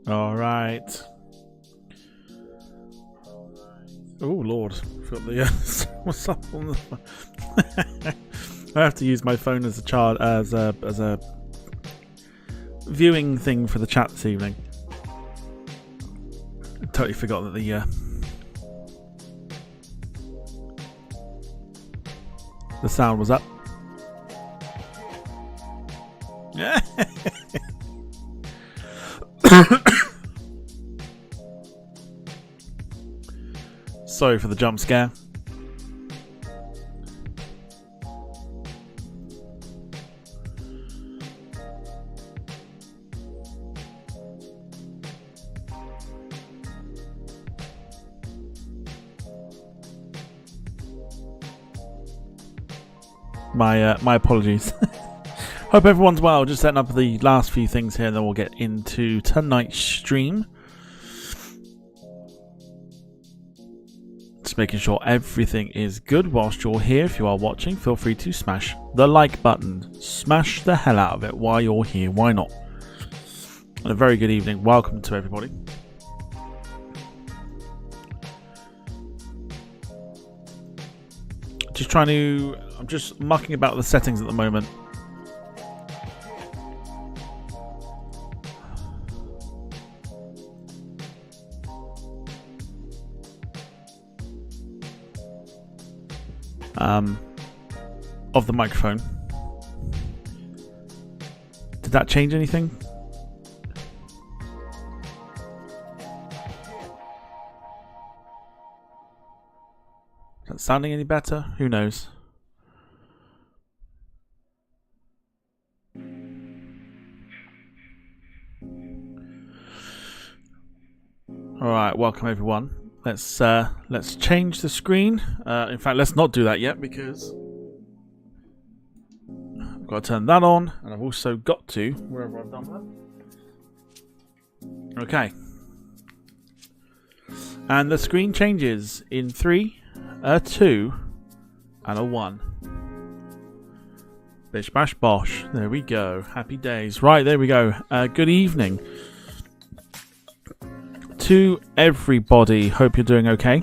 All right. Oh Lord, got the what's up on the? I have to use my phone as a viewing thing for the chat this evening. I totally forgot that the sound was up. Sorry for the jump scare. My apologies. Hope everyone's well. Just setting up the last few things here, and then we'll get into tonight's stream. Just making sure everything is good whilst you're here. If you are watching, feel free to smash the like button. Smash the hell out of it while you're here. Why not? And a very good evening. Welcome to everybody. I'm just mucking about the settings at the moment. Of the microphone. Did that change anything? Is that sounding any better? Who knows? Alright, welcome everyone. Let's change the screen. In fact, let's not do that yet because I've got to turn that on, and I've also got to wherever I've done that. Okay, and the screen changes in 3, a 2, and a 1. Bish bash bosh. There we go. Happy days. Right, there we go. Good evening to everybody. Hope you're doing okay.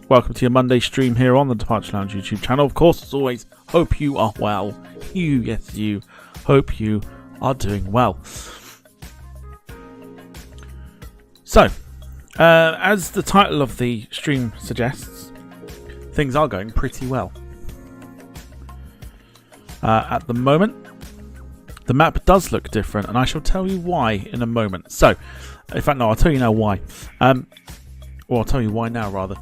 Welcome to your Monday stream here on the Departure Lounge YouTube channel. Of course, as always, hope you are well. You hope you are doing well. So, as the title of the stream suggests, things are going pretty well. At the moment, the map does look different, and I shall tell you why in a moment. So, in fact, no, I'll tell you now why. Or I'll tell you why now, rather.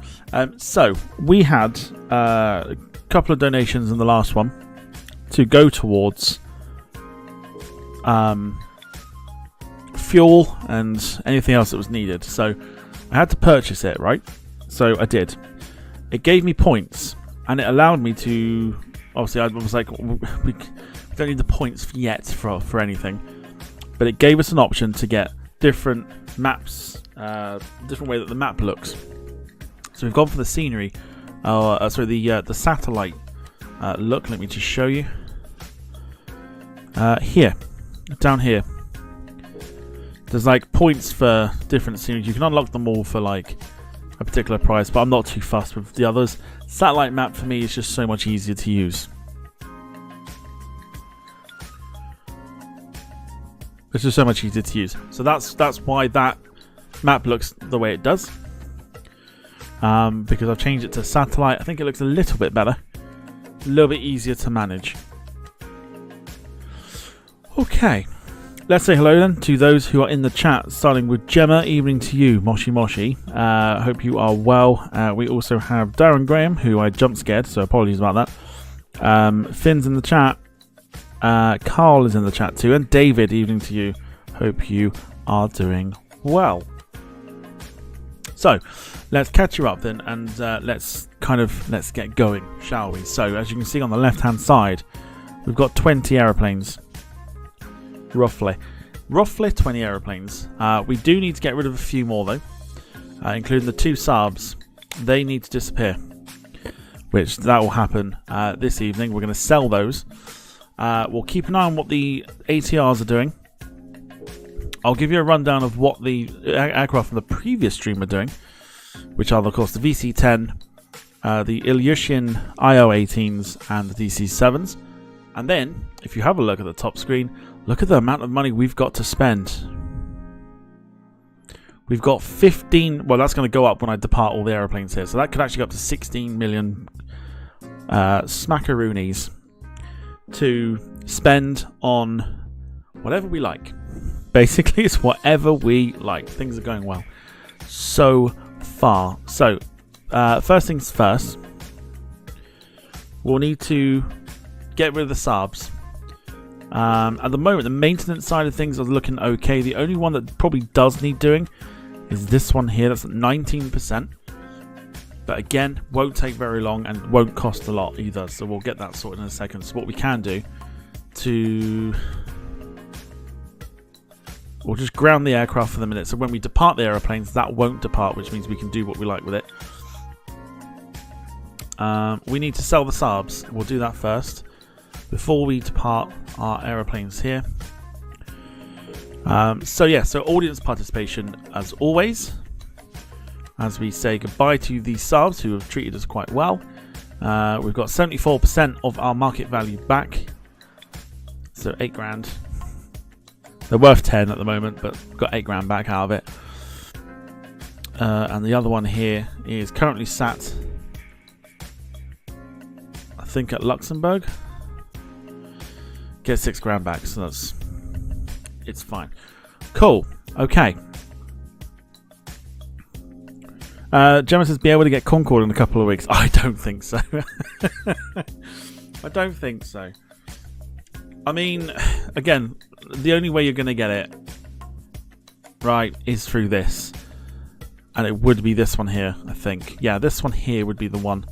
So, we had a couple of donations in the last one to go towards fuel and anything else that was needed. So, I had to purchase it, right? So, I did. It gave me points, and it allowed me to... Obviously, I was like, we don't need the points yet for anything. But it gave us an option to get different maps, different way that the map looks. So we've gone for the scenery, the satellite look. Let me just show you. Here, down here, there's like points for different sceneries. You can unlock them all for like a particular price, but I'm not too fussed with the others. Satellite map for me is just so much easier to use. It's just so much easier to use. So that's why that map looks the way it does. Because I've changed it to satellite. I think it looks a little bit better. A little bit easier to manage. Okay. Let's say hello then to those who are in the chat, starting with Gemma. Evening to you, Moshi Moshi. Hope you are well. We also have Darren Graham, who I jump scared, so apologies about that. Finn's in the chat. Carl is in the chat too, and David, evening to you. Hope you are doing well. So, let's catch you up then, and let's get going, shall we? So, as you can see on the left-hand side, we've got 20 aeroplanes, roughly 20 aeroplanes. We do need to get rid of a few more though, including the 2 Saabs. They need to disappear, which that will happen this evening. We're going to sell those. We'll keep an eye on what the ATRs are doing. I'll give you a rundown of what the aircraft from the previous stream are doing, which are, of course, the VC-10, the Ilyushin IO-18s, and the DC-7s. And then, if you have a look at the top screen, look at the amount of money we've got to spend. We've got 15... Well, that's going to go up when I depart all the aeroplanes here. So that could actually go up to 16 million smackaroonies to spend on whatever we like. Basically, it's whatever we like. Things are going well so far. So, first things first, we'll need to get rid of the Saabs. At the moment, the maintenance side of things are looking okay. The only one that probably does need doing is this one here. That's at 19%. But again, won't take very long and won't cost a lot either. So we'll get that sorted in a second. So what we can do we'll just ground the aircraft for the minute. So when we depart the aeroplanes, that won't depart, which means we can do what we like with it. We need to sell the Saabs. We'll do that first before we depart our aeroplanes here. So audience participation as always, as we say goodbye to the Saabs who have treated us quite well. We've got 74% of our market value back, so 8 grand. They're worth 10 at the moment, but we've got 8 grand back out of it. And the other one here is currently sat, I think, at Luxembourg. Get 6 grand back, so it's fine. Cool. Okay. Gemma says, be able to get Concorde in a couple of weeks. I don't think so. I don't think so. I mean, again, the only way you're going to get it, right, is through this. And it would be this one here, I think. Yeah, this one here would be the one.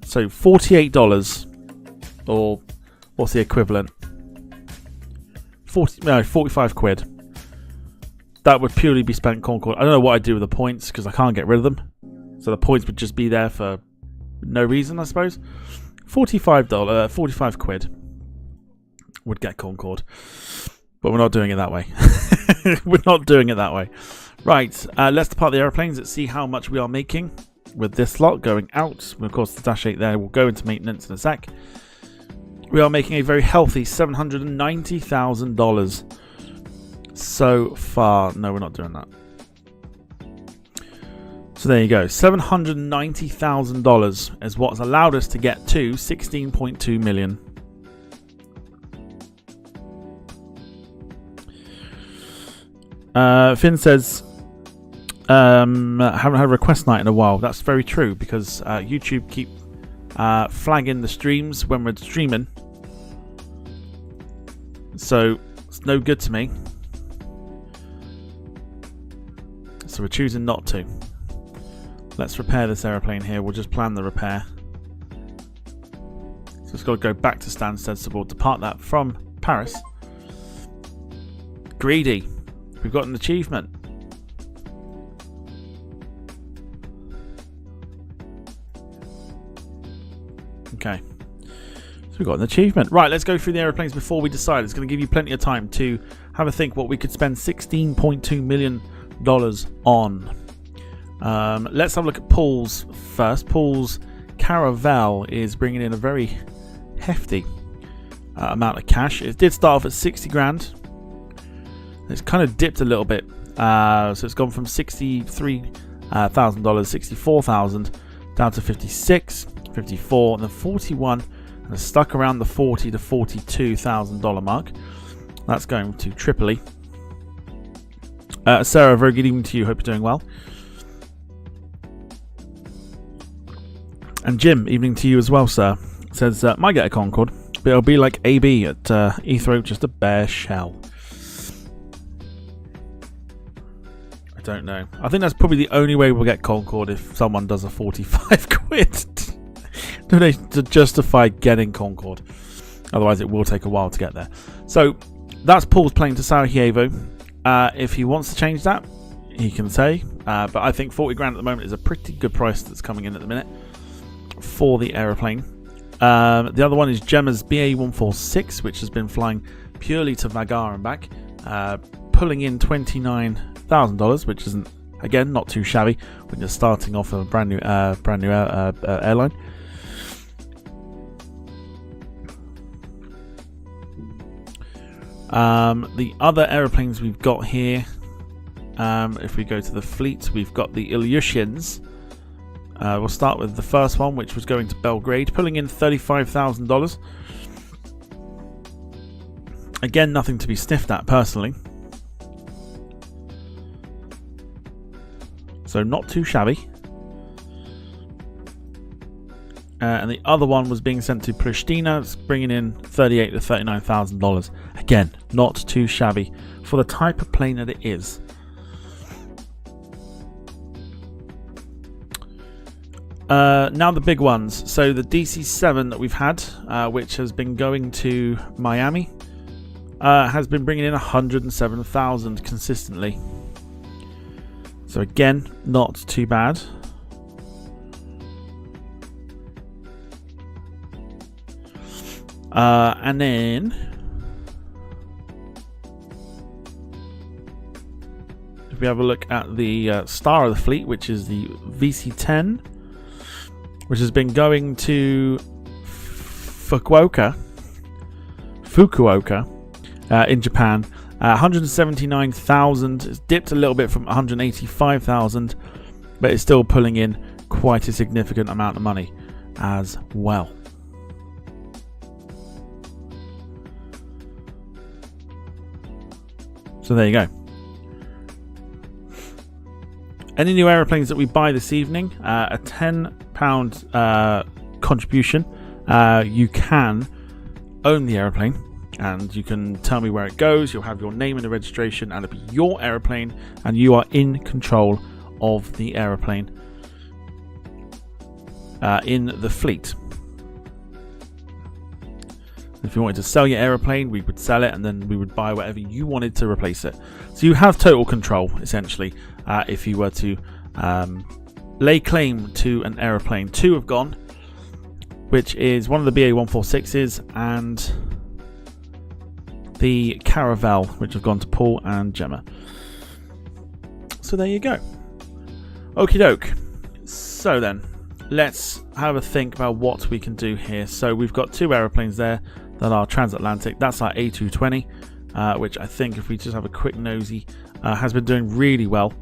So, $48, or what's the equivalent? 45 quid. That would purely be spent Concorde. I don't know what I'd do with the points, because I can't get rid of them. So the points would just be there for no reason, I suppose. $45, 45 quid would get Concorde. But we're not doing it that way. We're not doing it that way. Right, let's depart the aeroplanes. Let's see how much we are making with this lot going out. Of course, the Dash 8 there will go into maintenance in a sec. We are making a very healthy $790,000 so far. No, we're not doing that. So there you go. $790,000 is what's allowed us to get to 16.2 million. Finn says, haven't had a request night in a while. That's very true, because YouTube keep flagging the streams when we're streaming. So it's no good to me. So we're choosing not to. Let's repair this aeroplane here. We'll just plan the repair. So it's got to go back to Stansted, so we'll depart that from Paris. Greedy. We've got an achievement. Okay. So we've got an achievement. Right, let's go through the aeroplanes before we decide. It's going to give you plenty of time to have a think what we could spend $16.2 million on. Let's have a look at Paul's first. Paul's Caravelle is bringing in a very hefty amount of cash. It did start off at 60 grand. It's kind of dipped a little bit. So it's gone from $63,000, 64,000 down to 56, 54, and then 41, and it's stuck around the $40,000 to $42,000 mark. That's going to Tripoli. Sarah, very good evening to you. Hope you're doing well. And Jim, evening to you as well, sir. Says, might get a Concorde, but it'll be like AB at Heathrow, just a bare shell. I don't know. I think that's probably the only way we'll get Concorde, if someone does a 45 quid to justify getting Concorde. Otherwise, it will take a while to get there. So, that's Paul's plane to Sarajevo. If he wants to change that, he can say. But I think 40 grand at the moment is a pretty good price that's coming in at the minute for the aeroplane. The other one is Gemma's BA146, which has been flying purely to Vagar and back. pulling in $29,000, which isn't, again, not too shabby when you're starting off a brand new airline. The other aeroplanes we've got here, if we go to the fleet, we've got the Ilyushins. We'll start with the first one, which was going to Belgrade, pulling in $35,000. Again, nothing to be sniffed at personally. So not too shabby. And the other one was being sent to Pristina, it's bringing in $38,000 to $39,000. Again, not too shabby for the type of plane that it is. Now the big ones. So the DC-7 that we've had, which has been going to Miami, has been bringing in $107,000 consistently. So again, not too bad. And then if we have a look at the star of the fleet, which is the VC-10, which has been going to Fukuoka in Japan. 179,000. It's dipped a little bit from 185,000, but it's still pulling in quite a significant amount of money as well. So there you go. Any new aeroplanes that we buy this evening, a £10 contribution, you can own the aeroplane and you can tell me where it goes. You'll have your name in the registration and it'll be your aeroplane and you are in control of the aeroplane in the fleet. If you wanted to sell your aeroplane, we would sell it and then we would buy whatever you wanted to replace it. So you have total control, essentially, if you were to lay claim to an aeroplane. Two have gone, which is one of the BA-146s and the Caravelle, which have gone to Paul and Gemma. So there you go. Okie doke. So then, let's have a think about what we can do here. So we've got two aeroplanes there that are transatlantic. That's our A220, which I think, if we just have a quick nosy, has been doing really well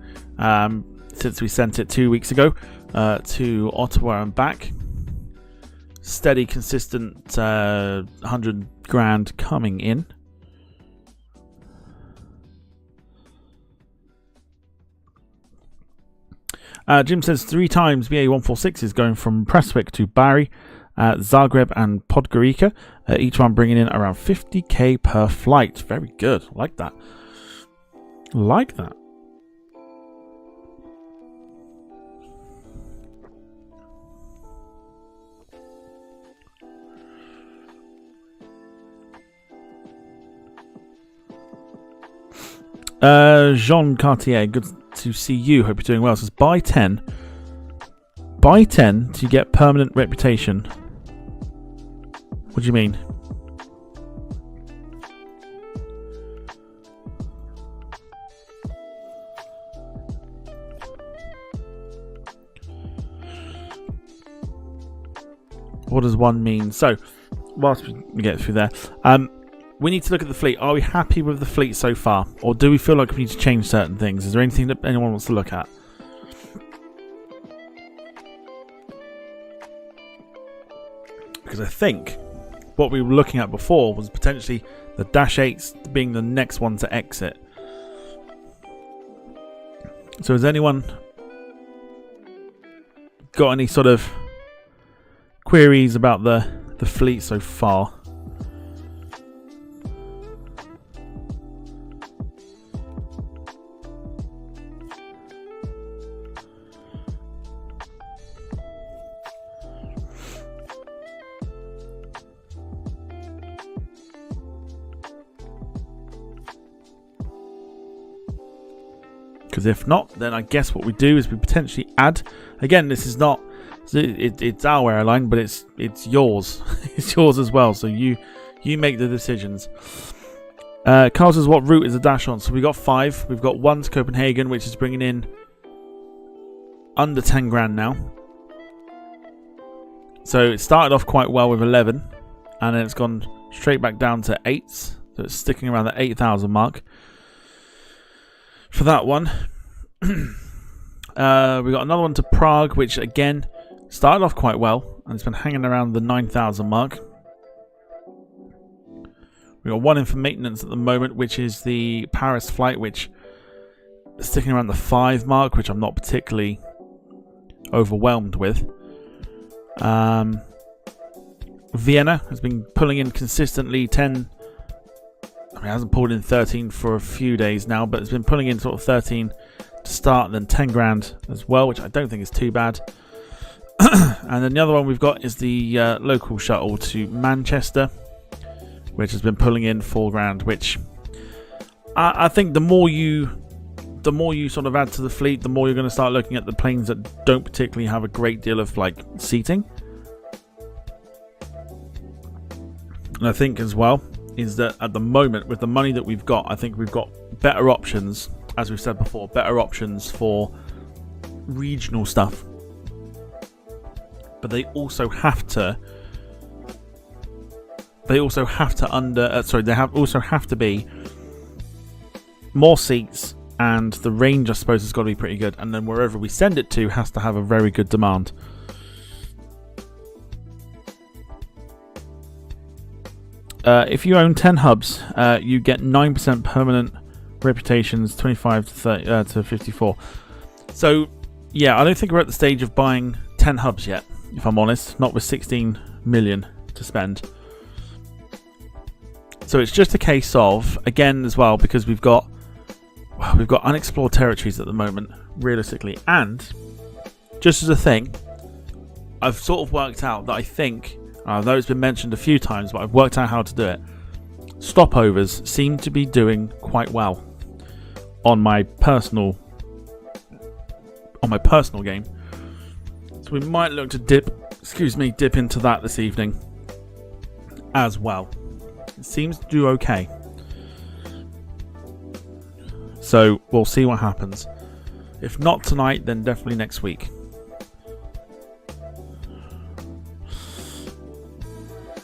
since we sent it 2 weeks ago to Ottawa and back. Steady, consistent 100 grand coming in. Jim says 3 times BA-146 is going from Prestwick to Bari, Zagreb and Podgorica, each one bringing in around 50k per flight. Very good. Like that. Like that. Jean Cartier, good to see you. Hope you're doing well. Says buy 10 to get permanent reputation. What do you mean? What does one mean? So, whilst we get through there, we need to look at the fleet. Are we happy with the fleet so far? Or do we feel like we need to change certain things? Is there anything that anyone wants to look at? Because I think what we were looking at before was potentially the Dash 8s being the next one to exit. So has anyone got any sort of queries about the fleet so far? Because if not, then I guess what we do is we potentially add. Again, this is not. It's our airline, but it's yours. It's yours as well. So you make the decisions. Carl says, what route is the dash on? So we got 5. We've got 1 to Copenhagen, which is bringing in under 10 grand now. So it started off quite well with 11, and then it's gone straight back down to 8. So it's sticking around the 8,000 mark for that one. We got another one to Prague, which again started off quite well, and it's been hanging around the 9,000 mark. We got 1 in for maintenance at the moment, which is the Paris flight, which is sticking around the 5 mark, which I'm not particularly overwhelmed with. Vienna has been pulling in consistently 10. I mean, it hasn't pulled in 13 for a few days now, but it's been pulling in sort of 13 to start, and then 10 grand as well, which I don't think is too bad. And then the other one we've got is the local shuttle to Manchester, which has been pulling in 4 grand, which I think the more you sort of add to the fleet, the more you're going to start looking at the planes that don't particularly have a great deal of like seating. And I think as well is that at the moment, with the money that we've got, I think we've got better options, as we've said before, better options for regional stuff. But they also have to also have to be more seats, and the range I suppose has got to be pretty good, and then wherever we send it to has to have a very good demand. If you own 10 hubs, you get 9% permanent reputations, 25 to 30 to 54. So yeah, I don't think we're at the stage of buying 10 hubs yet, if I'm honest, not with 16 million to spend. So it's just a case of, again as well, because we've got unexplored territories at the moment, realistically. And just as a thing, I've sort of worked out that I think, although it's been mentioned a few times, but I've worked out how to do it. Stopovers seem to be doing quite well on my personal game. So we might look to dip into that this evening as well. It seems to do okay. So we'll see what happens. If not tonight, then definitely next week.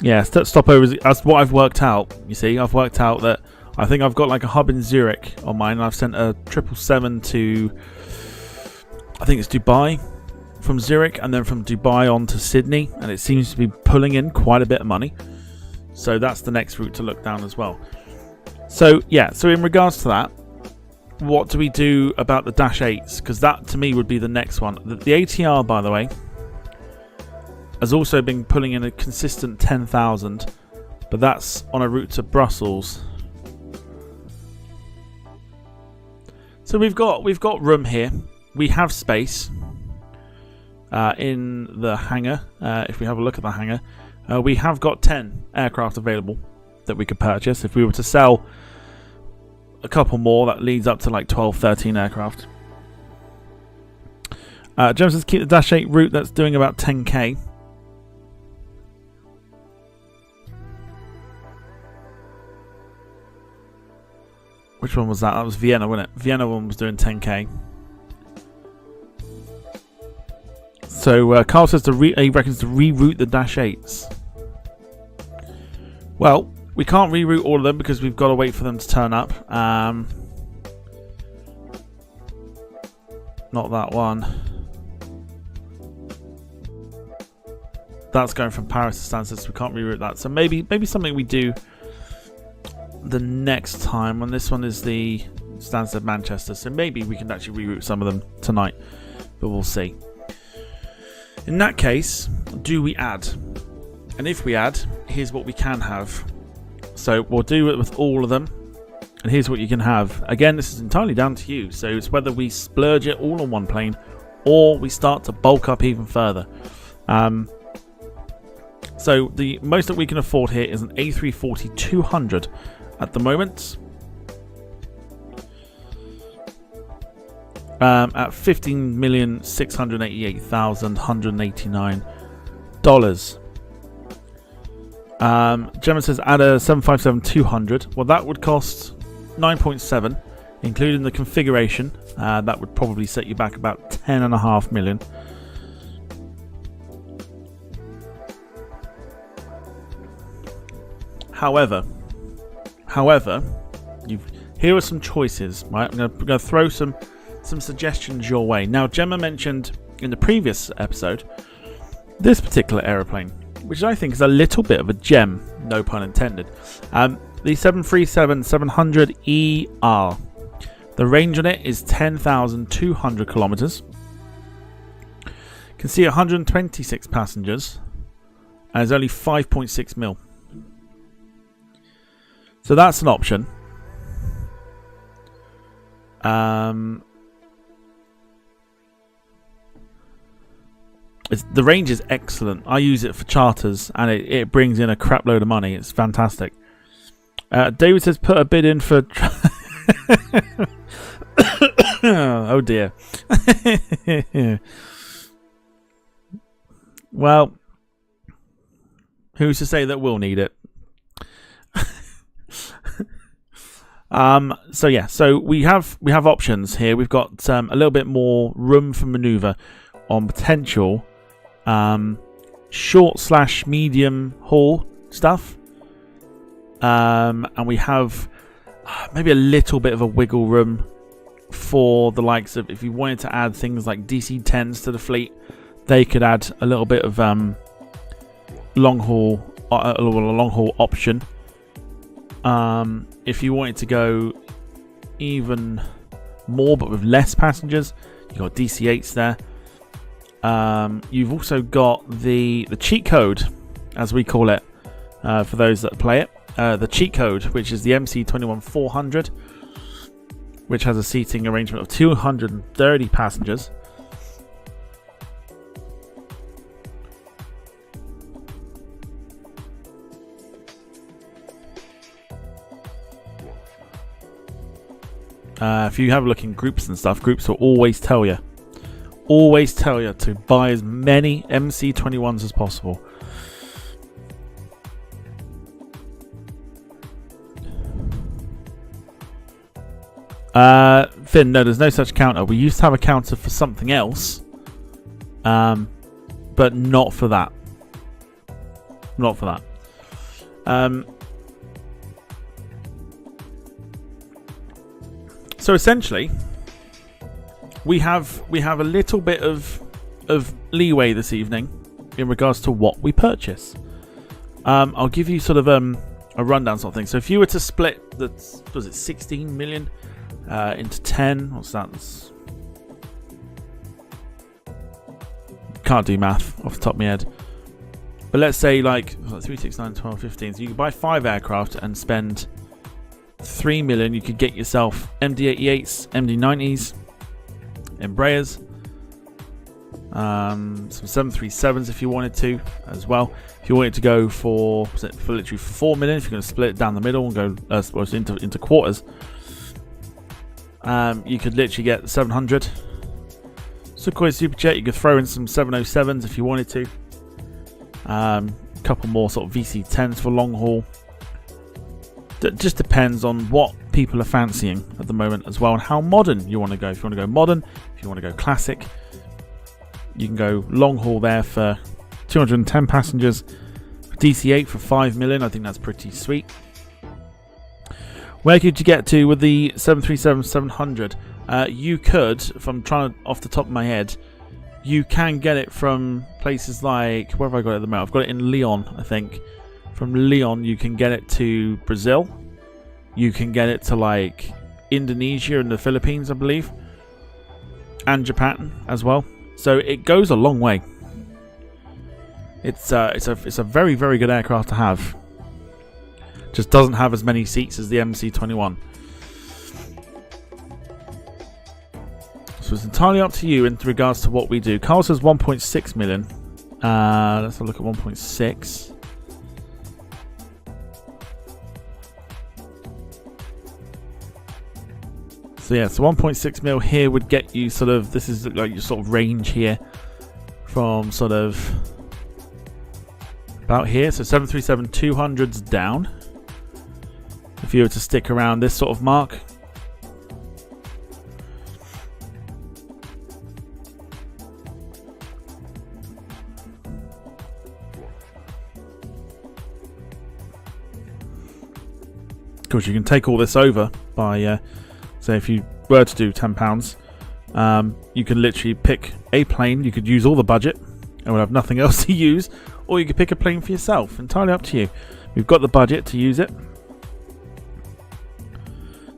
Yeah, stopovers, that's what I've worked out. You see, I've worked out that I think I've got like a hub in Zurich on mine, and I've sent a 777 to, I think it's Dubai, from Zurich, and then from Dubai on to Sydney, and it seems to be pulling in quite a bit of money. So that's the next route to look down as well. So yeah, so in regards to that, what do we do about the Dash 8s? Because that to me would be the next one. The ATR, by the way, has also been pulling in a consistent 10,000, but that's on a route to Brussels. So we've got room here. We have space in the hangar. If we have a look at the hangar, we have got 10 aircraft available that we could purchase. If we were to sell a couple more, that leads up to like 12, 13 aircraft. James says keep the Dash 8 route. That's doing about 10k. Which one was that? That was Vienna, wasn't it? Vienna one was doing 10k. So Carl says he reckons to reroute the Dash 8s. Well, we can't reroute all of them because we've got to wait for them to turn up. Not that one. That's going from Paris to Stansted, so we can't reroute that. So maybe something we do the next time, when this one is the Stansted Manchester. So maybe we can actually reroute some of them tonight, but we'll see. In that case, do we add? And if we add, here's what we can have. So we'll do it with all of them, and here's what you can have. Again, this is entirely down to you. So it's whether we splurge it all on one plane, or we start to bulk up even further. So the most that we can afford here is an A340-200 at the moment. At $15,688,189. Gemma says add a 757-200. Well, that would cost 9.7, including the configuration. That would probably set you back about 10.5 million. However, here are some choices. Right, I'm going to throw some suggestions your way. Now, Gemma mentioned in the previous episode this particular aeroplane, which I think is a little bit of a gem, no pun intended. The 737-700ER. The range on it is 10,200 kilometers. You can see 126 passengers, and it's only 5.6 mil. So that's an option. The range is excellent. I use it for charters, and it brings in a crap load of money. It's fantastic. David says put a bid in for... Oh dear. Well, who's to say that we'll need it? So we have options here. We've got a little bit more room for maneuver on potential short/medium haul stuff, and we have maybe a little bit of a wiggle room for the likes of, if you wanted to add things like DC-10s to the fleet, they could add a little bit of long haul option. If you wanted to go even more but with less passengers, you've got DC-8s there. You've also got the cheat code, as we call it, for those that play it. The cheat code, which is the MC21-400, which has a seating arrangement of 230 passengers. If you have a look in groups and stuff, groups will always tell you to buy as many MC21s as possible. Finn, no, there's no such counter. We used to have a counter for something else, but not for that. Not for that. So essentially, we have a little bit of leeway this evening in regards to what we purchase. I'll give you sort of a rundown sort of thing. So if you were to split was it 16 million into 10? What's that? Can't do math off the top of my head. But let's say like 3, 6, 9, 12, 15. So you could buy 5 aircraft and spend 3 million. You could get yourself MD-88s, MD-90s, Embraers, some 737s if you wanted to as well. If you wanted to go for literally 4 million, if you're going to split it down the middle and go into quarters, you could literally get 700. Sukhoi Superjet, you could throw in some 707s if you wanted to. A couple more sort of VC-10s for long haul. It just depends on what people are fancying at the moment as well, and how modern you want to go. If you want to go modern, if you want to go classic, you can go long haul there for 210 passengers. DC-8 for 5 million. I think that's pretty sweet. Where could you get to with the 737-700? You could, if I'm trying to, off the top of my head, you can get it from places like, where have I got it at the moment? I've got it in Lyon, I think. From Lyon, you can get it to Brazil. You can get it to like Indonesia and the Philippines, I believe, and Japan as well. So it goes a long way. It's a very, very good aircraft to have. Just doesn't have as many seats as the MC21. So it's entirely up to you in regards to what we do. Carl says 1.6 million. Let's have a look at 1.6. So yeah, so 1.6 mil here would get you sort of, this is like your sort of range here from sort of about here. So 737-200's down. If you were to stick around this sort of mark. Of course, you can take all this over by, say, if you were to do £10, you can literally pick a plane. You could use all the budget and we'll have nothing else to use, or you could pick a plane for yourself. Entirely up to you. We've got the budget to use it,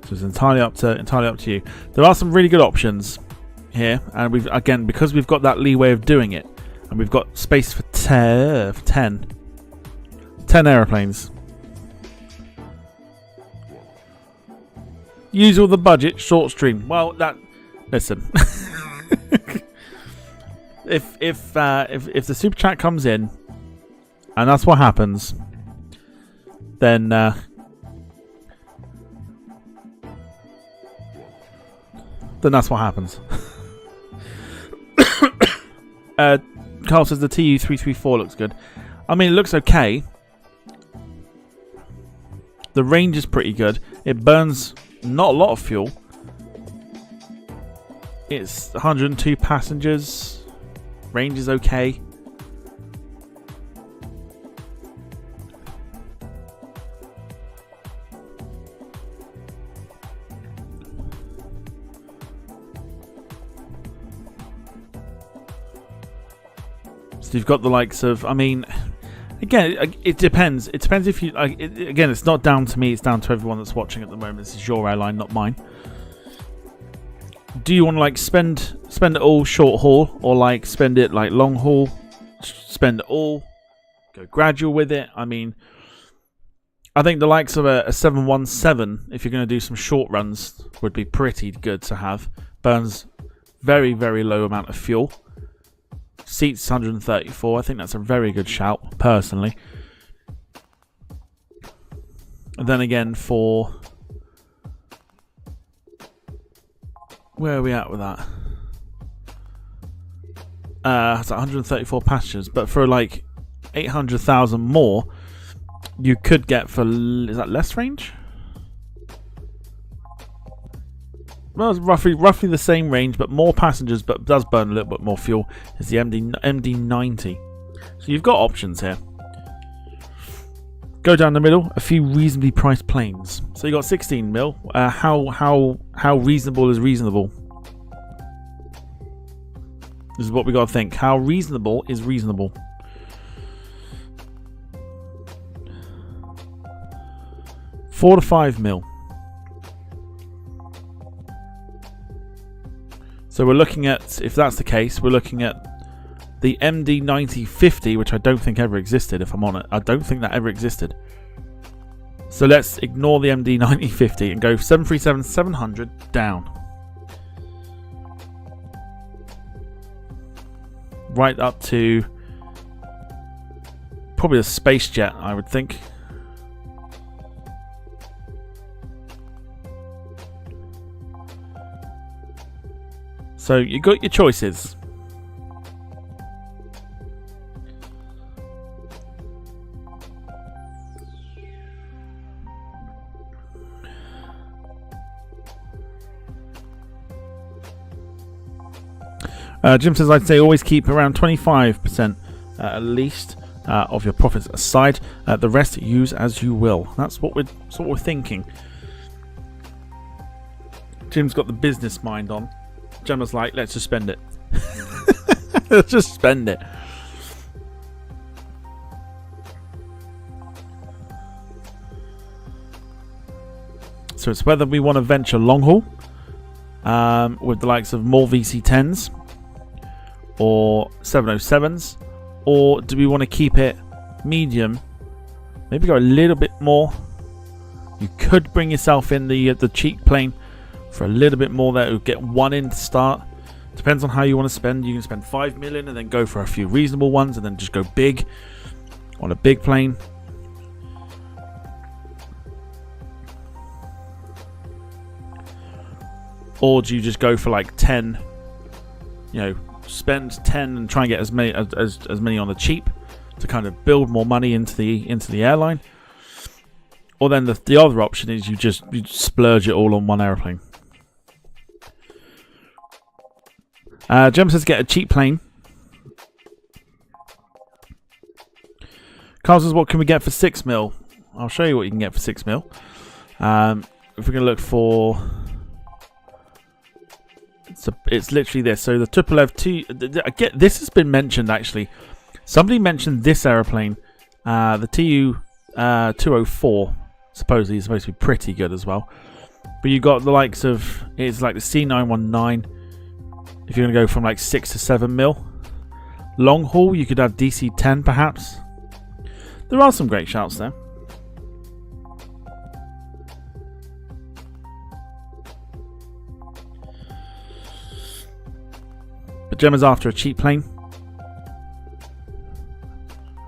so it's entirely up to you. There are some really good options here, and because we've got that leeway of doing it, and we've got space for 10 aeroplanes. Use all the budget, short stream. Well, listen. if the super chat comes in, and that's what happens, then that's what happens. Carl says the TU-334 looks good. I mean, it looks okay. The range is pretty good. It burns not a lot of fuel. It's 102 passengers. Range is okay. So you've got the likes of, I mean, again, it depends. It depends if you, again, it's not down to me, it's down to everyone that's watching at the moment. This is your airline, not mine. Do you want to like spend it all short haul, or like spend it like long haul? Spend it all, go gradual with it. I mean, I think the likes of a 717, if you're going to do some short runs, would be pretty good to have. Burns very, very low amount of fuel. Seats 134. I think that's a very good shout, personally. And then again, for where are we at with that? It's 134 passengers, but for like 800,000 more, you could get for, is that less range? Well, it's roughly the same range, but more passengers, but does burn a little bit more fuel. Is the MD90. So you've got options here. Go down the middle, a few reasonably priced planes. So you got 16 mil. How reasonable is reasonable? This is what we got to think. How reasonable is reasonable? $4 to $5 mil. So we're looking at, if that's the case, we're looking at the MD9050, which I don't think ever existed, if I'm on it. I don't think that ever existed. So let's ignore the MD9050 and go 737-700 down. Right up to probably a space jet, I would think. So you got your choices. Jim says, I'd say always keep around 25% at least of your profits aside. The rest use as you will. That's what we're thinking. Jim's got the business mind on. Gemma's like, let's just spend it. Let's just spend it. So it's whether we want to venture long haul with the likes of more VC10s or 707s, or do we want to keep it medium? Maybe go a little bit more. You could bring yourself in the cheap plane for a little bit more there. Get one in to start. Depends on how you want to spend. You can spend 5 million and then go for a few reasonable ones and then just go big on a big plane. Or do you just go for like 10, you know, spend 10 and try and get as many on the cheap, to kind of build more money into the airline. Or then the other option is you just splurge it all on one airplane. Jem says get a cheap plane. Carl says what can we get for 6 mil? I'll show you what you can get for 6 mil. If we're going to look for... It's literally this. So the Tupolev this has been mentioned actually. Somebody mentioned this aeroplane, the Tu-204. Supposedly it's supposed to be pretty good as well. But you got the likes of, it's like the C919. If you're going to go from like 6 to 7 mil. Long haul, you could have DC-10 perhaps. There are some great shouts there. But Gemma's after a cheap plane.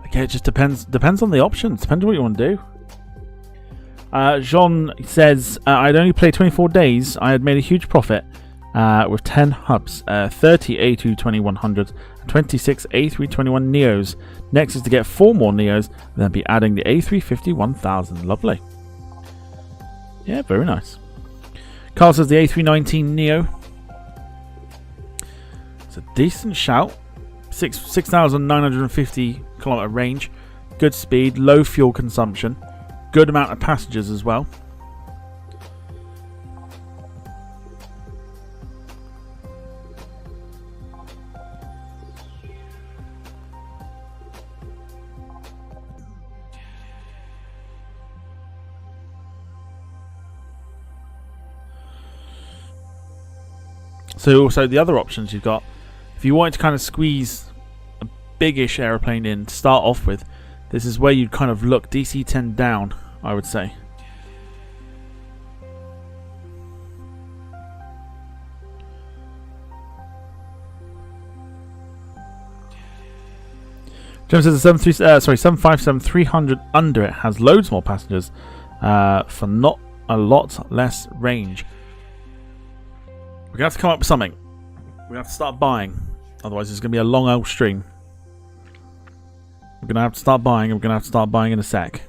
Okay, it just depends on the options. Depends on what you want to do. Jean says, I'd only played 24 days. I had made a huge profit with 10 hubs, 30 A320-100s, and 26 A321 Neos. Next is to get 4 more Neos, and then be adding the A350-1000. Lovely. Yeah, very nice. Carl says the A319 Neo. It's a decent shout. 6,950 kilometer range. Good speed, low fuel consumption. Good amount of passengers as well. So also the other options you've got, if you wanted to kind of squeeze a big-ish aeroplane in to start off with, this is where you'd kind of look DC-10 down, I would say. James says the 757-300 under it has loads more passengers for not a lot less range. We're going to have to come up with something. We're going to have to start buying. Otherwise it's going to be a long old stream. We're going to have to start buying, and we're going to have to start buying in a sec.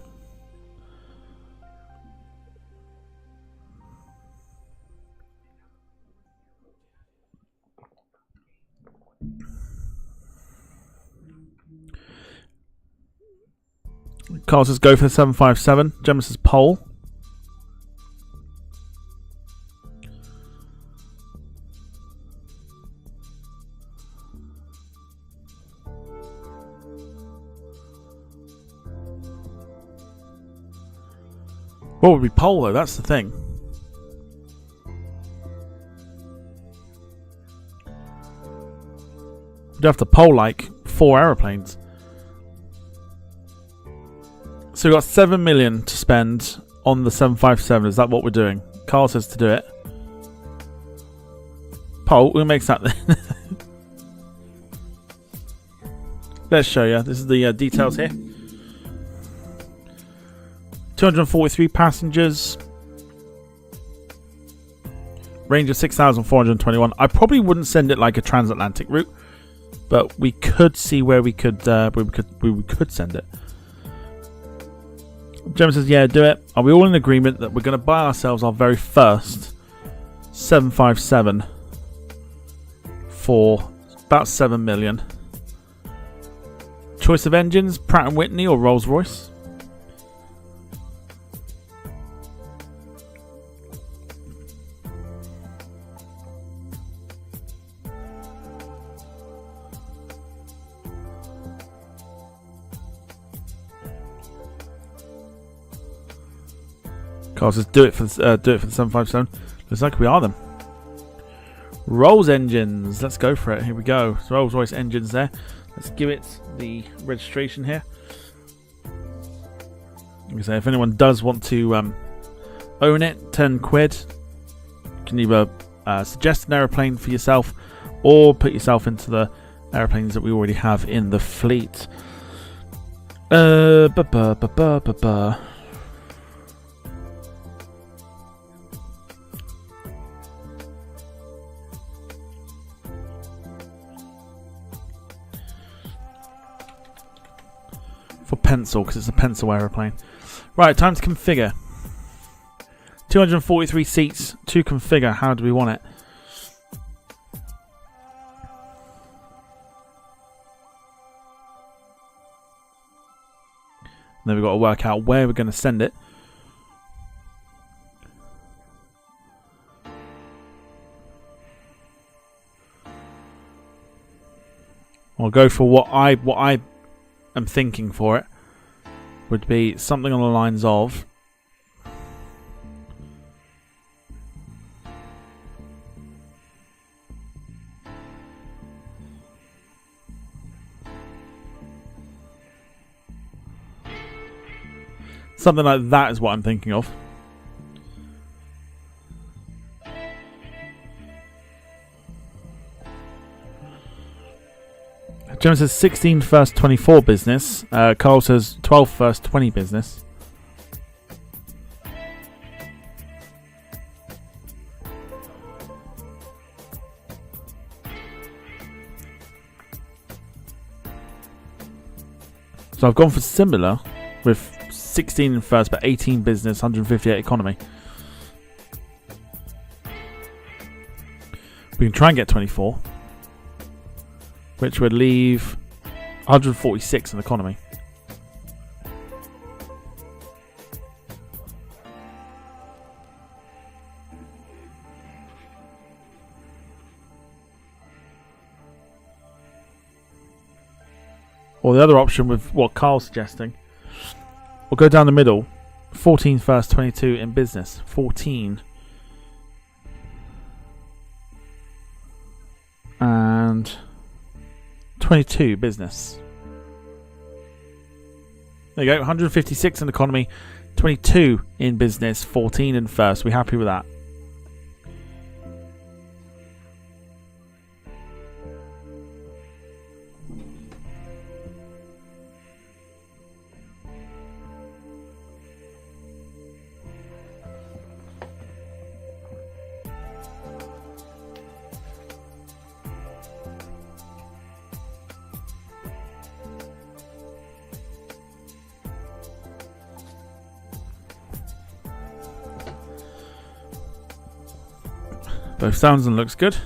Carl says go for the 757. Gemma says pole. What would be pole though? That's the thing. You'd have to pole like 4 aeroplanes. So we've got 7 million to spend on the 757. Is that what we're doing? Carl says to do it. Pole, who makes that then? Let's show you. This is the details here. 243 passengers. Range of 6,421. I probably wouldn't send it like a transatlantic route, but we could see where we could send it. Gemma says, yeah, do it. Are we all in agreement that we're going to buy ourselves our very first 757 for about 7 million? Choice of engines, Pratt & Whitney or Rolls-Royce? Carl says, do it for the 757. Looks like we are them. Rolls engines. Let's go for it. Here we go. So Rolls Royce engines there. Let's give it the registration here. Like I say, if anyone does want to own it, 10 quid. You can either suggest an aeroplane for yourself or put yourself into the aeroplanes that we already have in the fleet. for pencil, because it's a pencil aeroplane. Right, time to configure. 243 seats to configure. How do we want it? Then we've got to work out where we're going to send it. I'll go for what I am thinking for it. Would be something on the lines of something like that is what I'm thinking of. Gemma says 16 first 24 business. Carl says 12 first 20 business. So I've gone for similar with 16 in first but 18 business, 158 economy. We can try and get 24. Which would leave 146 in economy. Or the other option with what Carl's suggesting. We'll go down the middle. 14 first, 22 in business. 14. And 22 business. There you go, 156 in economy, 22 in business, 14 in first. We happy with that? Both sounds and looks good.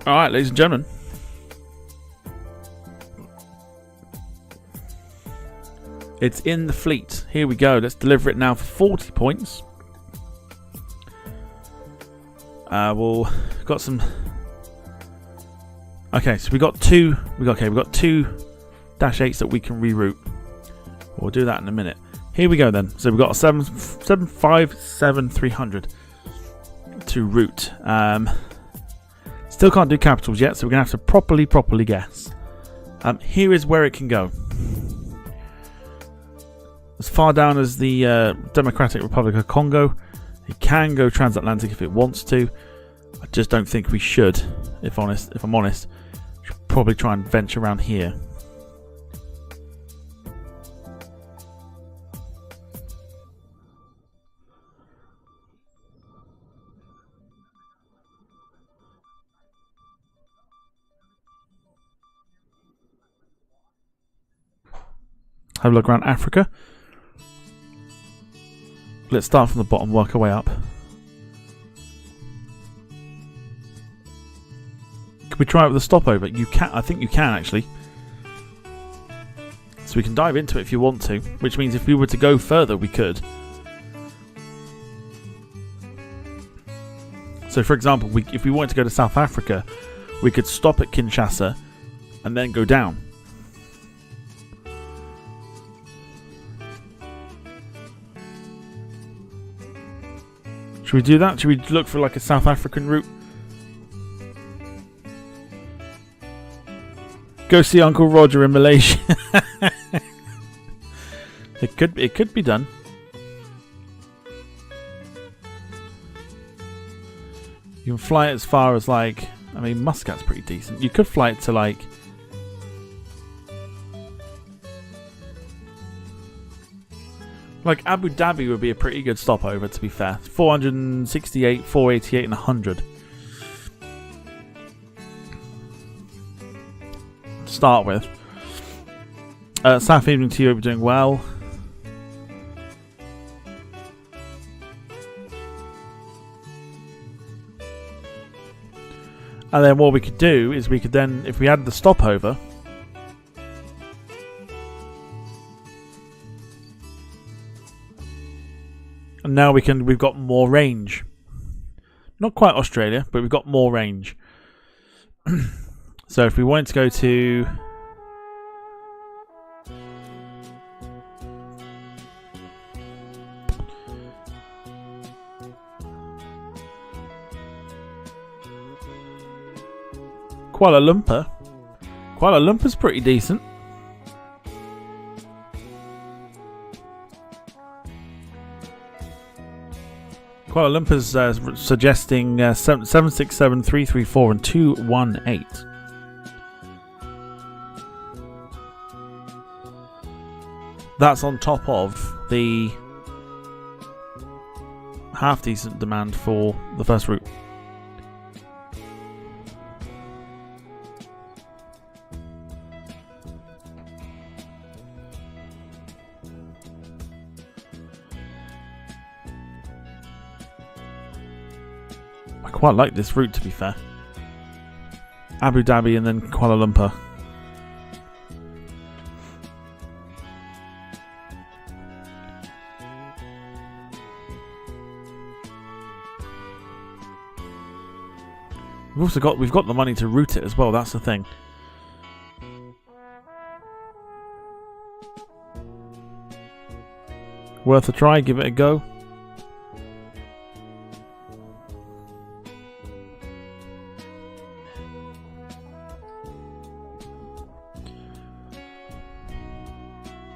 Alright, ladies and gentlemen. It's in the fleet. Here we go. Let's deliver it now for 40 points. We'll got some. Okay, so we got two. We got two -8s that we can reroute. We'll do that in a minute. Here we go then. So we've got a 757-300 to route. Still can't do capitals yet, so we're gonna have to properly guess. Here is where it can go. As far down as the Democratic Republic of Congo. It can go transatlantic if it wants to. I just don't think we should. If I'm honest, we should probably try and venture around here. Have a look around Africa. Let's start from the bottom, work our way up. Could we try it with a stopover? You can. I think you can actually. So we can dive into it if you want to, which means if we were to go further, we could. So, for example, if we wanted to go to South Africa, we could stop at Kinshasa and then go down. Should we do that? Should we look for like a South African route? Go see Uncle Roger in Malaysia. It could be done. You can fly it as far as like, I mean, Muscat's pretty decent. You could fly it to like Abu Dhabi would be a pretty good stopover, to be fair. 468, 488 and 100. To start with. Saf, evening to you. Hope you're doing well. And then what we could do is we could then, if we add the stopover, and now we've got more range. Not quite Australia, but we've got more range. So if we wanted to go to Kuala Lumpur. Kuala Lumpur's pretty decent. Kuala Lumpur's suggesting 767, 334 and 218. That's on top of the half decent demand for the first route. I quite like this route, to be fair. Abu Dhabi and then Kuala Lumpur. We've got the money to route it as well. That's the thing. Worth a try. Give it a go.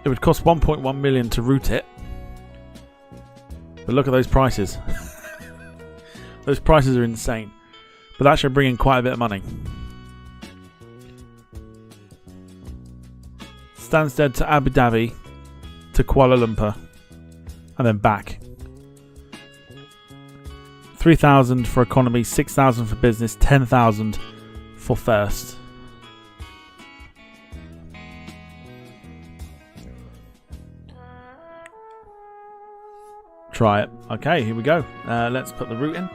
It would cost 1.1 million to route it. But look at those prices. Those prices are insane. But that should bring in quite a bit of money. Stansted to Abu Dhabi to Kuala Lumpur and then back. 3,000 for economy, 6,000 for business, 10,000 for first. Try it. Okay, here we go. Let's put the route in.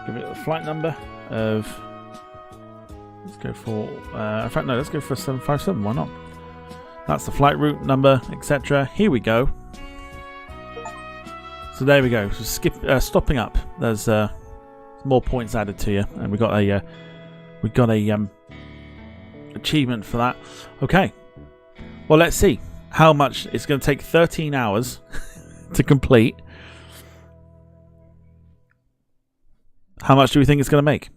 Give it a flight number of. Let's go for. In fact, no. Let's go for 757. Why not? That's the flight route number, etc. Here we go. So there we go. So stopping up. There's more points added to you, and we got a achievement for that. Okay. Well, let's see how much it's going to take. 13 hours to complete. How much do we think it's going to make?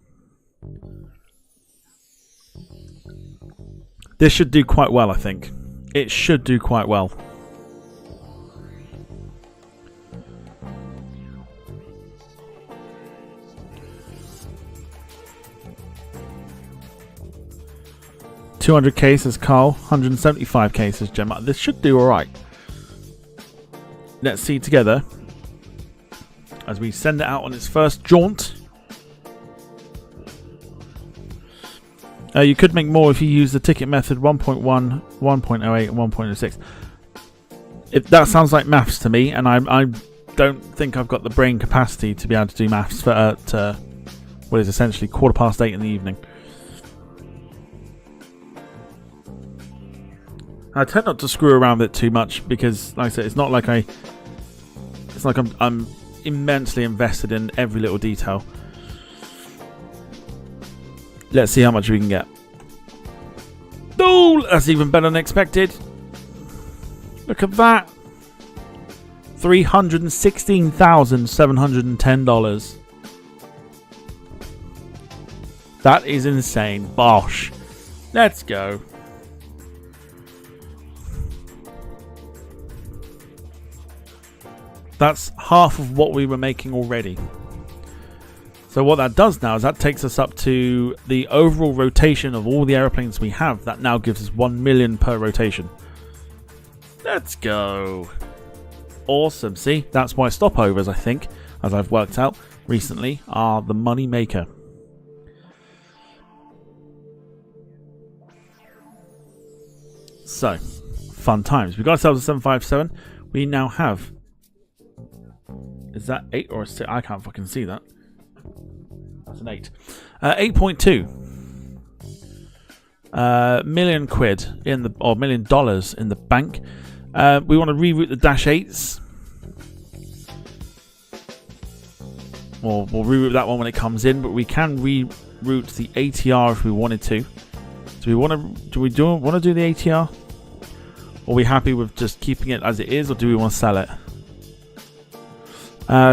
This should do quite well, I think. It should do quite well. $200 cases, Carl. 175 cases, Gemma. This should do alright. Let's see together as we send it out on its first jaunt. You could make more if you use the ticket method 1.1, 1.08 and 1.06. That sounds like maths to me, and I don't think I've got the brain capacity to be able to do maths for what is essentially 8:15 in the evening. I tend not to screw around with it too much because, like I said, it's like I'm immensely invested in every little detail. Let's see how much we can get. Oh, that's even better than expected. Look at that. $316,710. That is insane. Bosh. Let's go. That's half of what we were making already. So what that does now is that takes us up to the overall rotation of all the airplanes we have. That now gives us 1 million per rotation. Let's go. Awesome. See, that's why stopovers, I think, as I've worked out recently, are the money maker. So, fun times. We got ourselves a 757. We now have... Is that 8 or a 6? I can't fucking see that. That's an 8. 8.2 million quid in the, or $1 million in the bank. We want to reroute the Dash 8s. Or we'll reroute that one when it comes in, but we can reroute the ATR if we wanted to. Do we want to do the ATR? Or are we happy with just keeping it as it is, or do we want to sell it?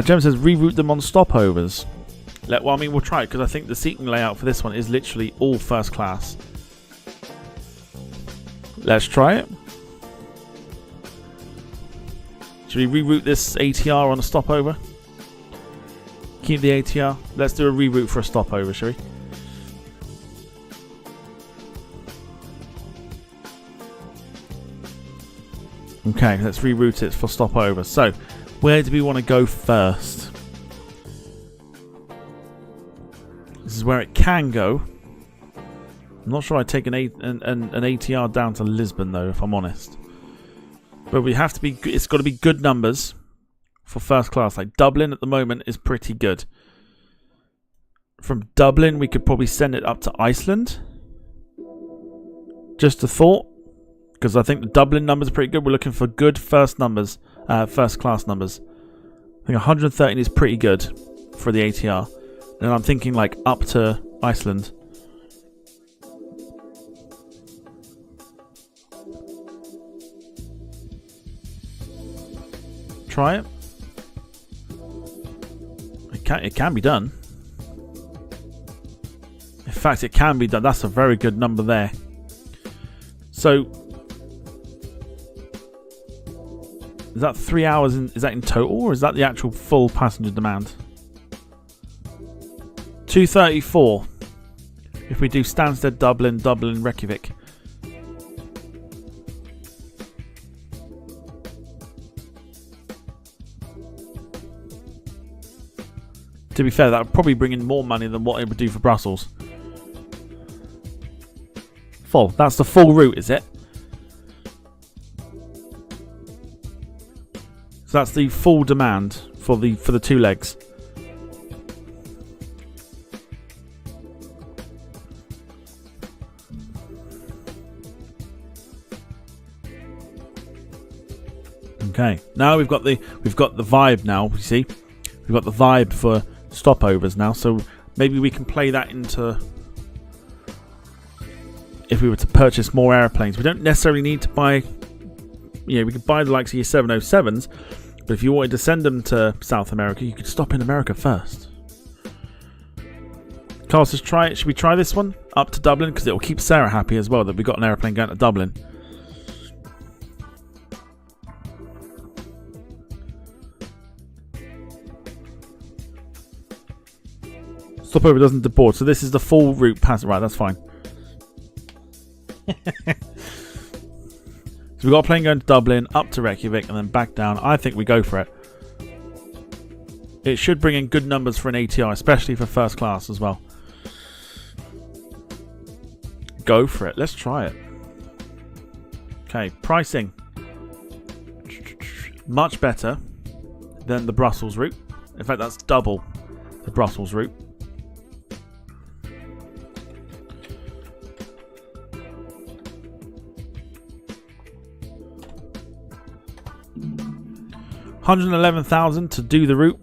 Jem says reroute them on stopovers. Well, I mean, we'll try it because I think the seating layout for this one is literally all first class. Let's try it. Should we reroute this ATR on a stopover? Keep the ATR. Let's do a reroute for a stopover, shall we? Okay, let's reroute it for stopover. So, where do we want to go first? This is where it can go. I'm not sure I'd take an ATR down to Lisbon, though, if I'm honest. But we have to be. It's got to be good numbers for first class. Like Dublin at the moment is pretty good. From Dublin, we could probably send it up to Iceland. Just a thought, because I think the Dublin numbers are pretty good. We're looking for good first numbers, first class numbers. I think 113 is pretty good for the ATR. And I'm thinking like up to Iceland. Try it. It can be done. In fact, it can be done. That's a very good number there. So, is that 3 hours? Is that in total, or is that the actual full passenger demand? 234. If we do Stansted, Dublin, Reykjavik. To be fair, that would probably bring in more money than what it would do for Brussels. Full. That's the full route, is it? So that's the full demand for the two legs. Okay. Now we've got the vibe now, you see. We've got the vibe for stopovers now, so maybe we can play that into if we were to purchase more airplanes. We don't necessarily need to buy, we could buy the likes of your 707s, but if you wanted to send them to South America, you could stop in America first. Carl says try it. Should we try this one up to Dublin, because it will keep Sarah happy as well that we got an airplane going to Dublin. Stopover doesn't deport, so this is the full route pass. Right, that's fine. So we've got a plane going to Dublin, up to Reykjavik, and then back down. I think we go for it. It should bring in good numbers for an ATR, especially for first class as well. Go for it. Let's try it. Okay, pricing. Much better than the Brussels route. In fact, that's double the Brussels route. $111,000 to do the route.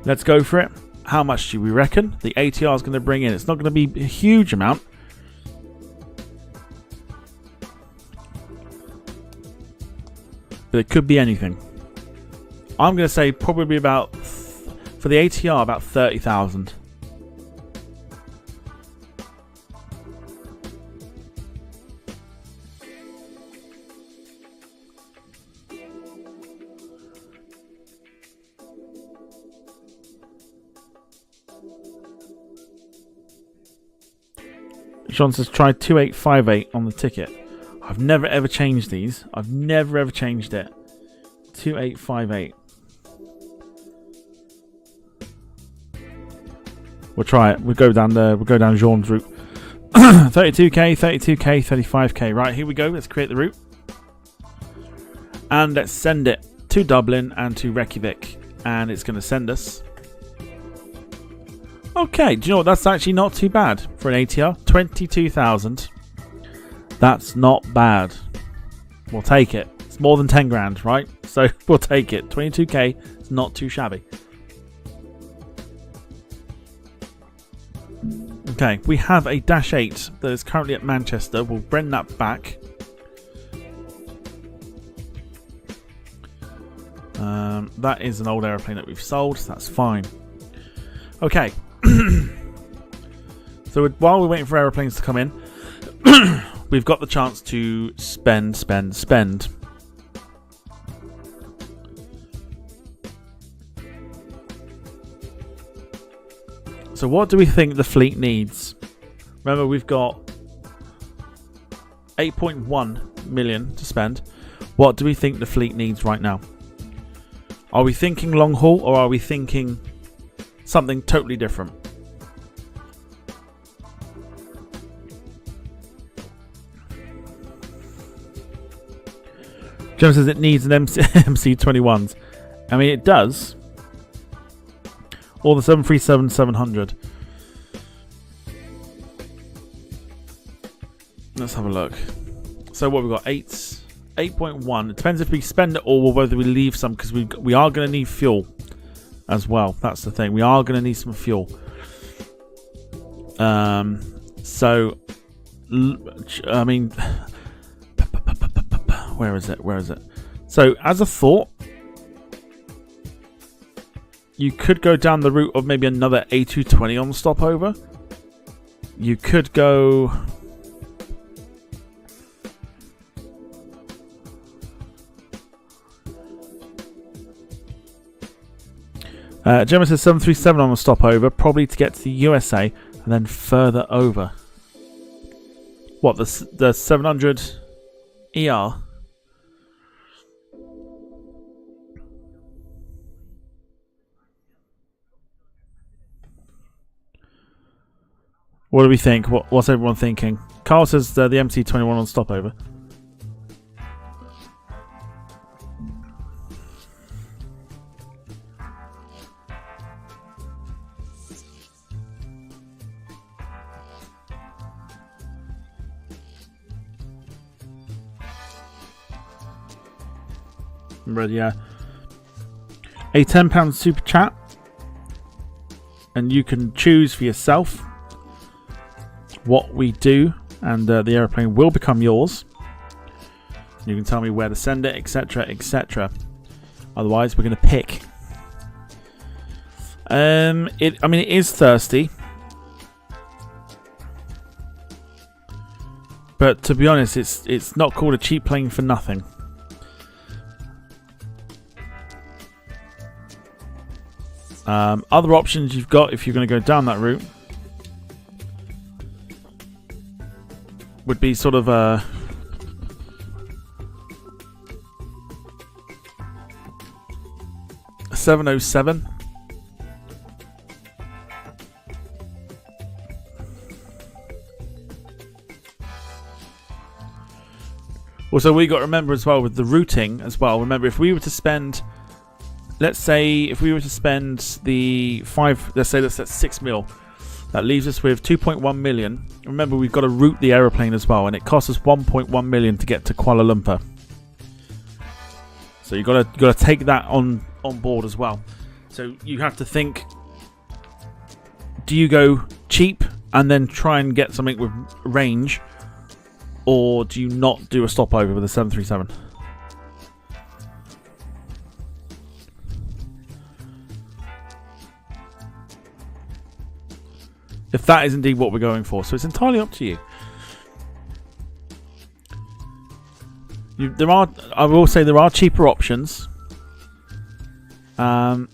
Let's go for it. How much do we reckon the ATR is going to bring in? It's not going to be a huge amount. But it could be anything. I'm going to say probably about, for the ATR, about 30,000. Sean says try 2858 on the ticket. I've never ever changed these. I've never ever changed it. 2858. We'll try it. We'll go down Jean's route. 32k, 32k, 35k. Right, here we go. Let's create the route. And let's send it to Dublin and to Reykjavik. And it's going to send us. Okay, do you know what? That's actually not too bad for an ATR. 22,000. That's not bad. We'll take it. It's more than 10 grand, right? So we'll take it. 22k. It's not too shabby. Okay, we have a Dash 8 that is currently at Manchester. We'll bring that back. That is an old aeroplane that we've sold, so that's fine. Okay. So while we're waiting for aeroplanes to come in, we've got the chance to spend. So what do we think the fleet needs? Remember, we've got 8.1 million to spend. What do we think the fleet needs right now? Are we thinking long haul, or are we thinking something totally different? Jim says it needs an MC21s. I mean, it does. Or the 737-700. Let's have a look. So what we've got, 8.1. It depends if we spend it all or whether we leave some, because we are going to need fuel as well. That's the thing. We are going to need some fuel. So, I mean, where is it? So, as a thought, you could go down the route of maybe another A220 on the stopover. You could go... Gemma says 737 on the stopover, probably to get to the USA and then further over. What, the 700 ER? What do we think? What's everyone thinking? Carl says the MC21 on stopover. Ready, yeah. A £10 super chat, and you can choose for yourself what we do, and the airplane will become yours. You can tell me where to send it, etc., etc. Otherwise, we're going to pick. I mean, it is thirsty, but to be honest, it's not called a cheap plane for nothing. Other options you've got if you're going to go down that route would be sort of a a 707. Also, we got to remember as well with the routing as well. Remember, if we were to spend, let's say, if we were to spend the 5, let's say that's 6 mil, that leaves us with 2.1 million. Remember, we've got to route the aeroplane as well, and it costs us 1.1 million to get to Kuala Lumpur. So you've got to take that on board as well. So you have to think: do you go cheap and then try and get something with range, or do you not do a stopover with a 737? If that is indeed what we're going for. So it's entirely up to you. I will say there are cheaper options. There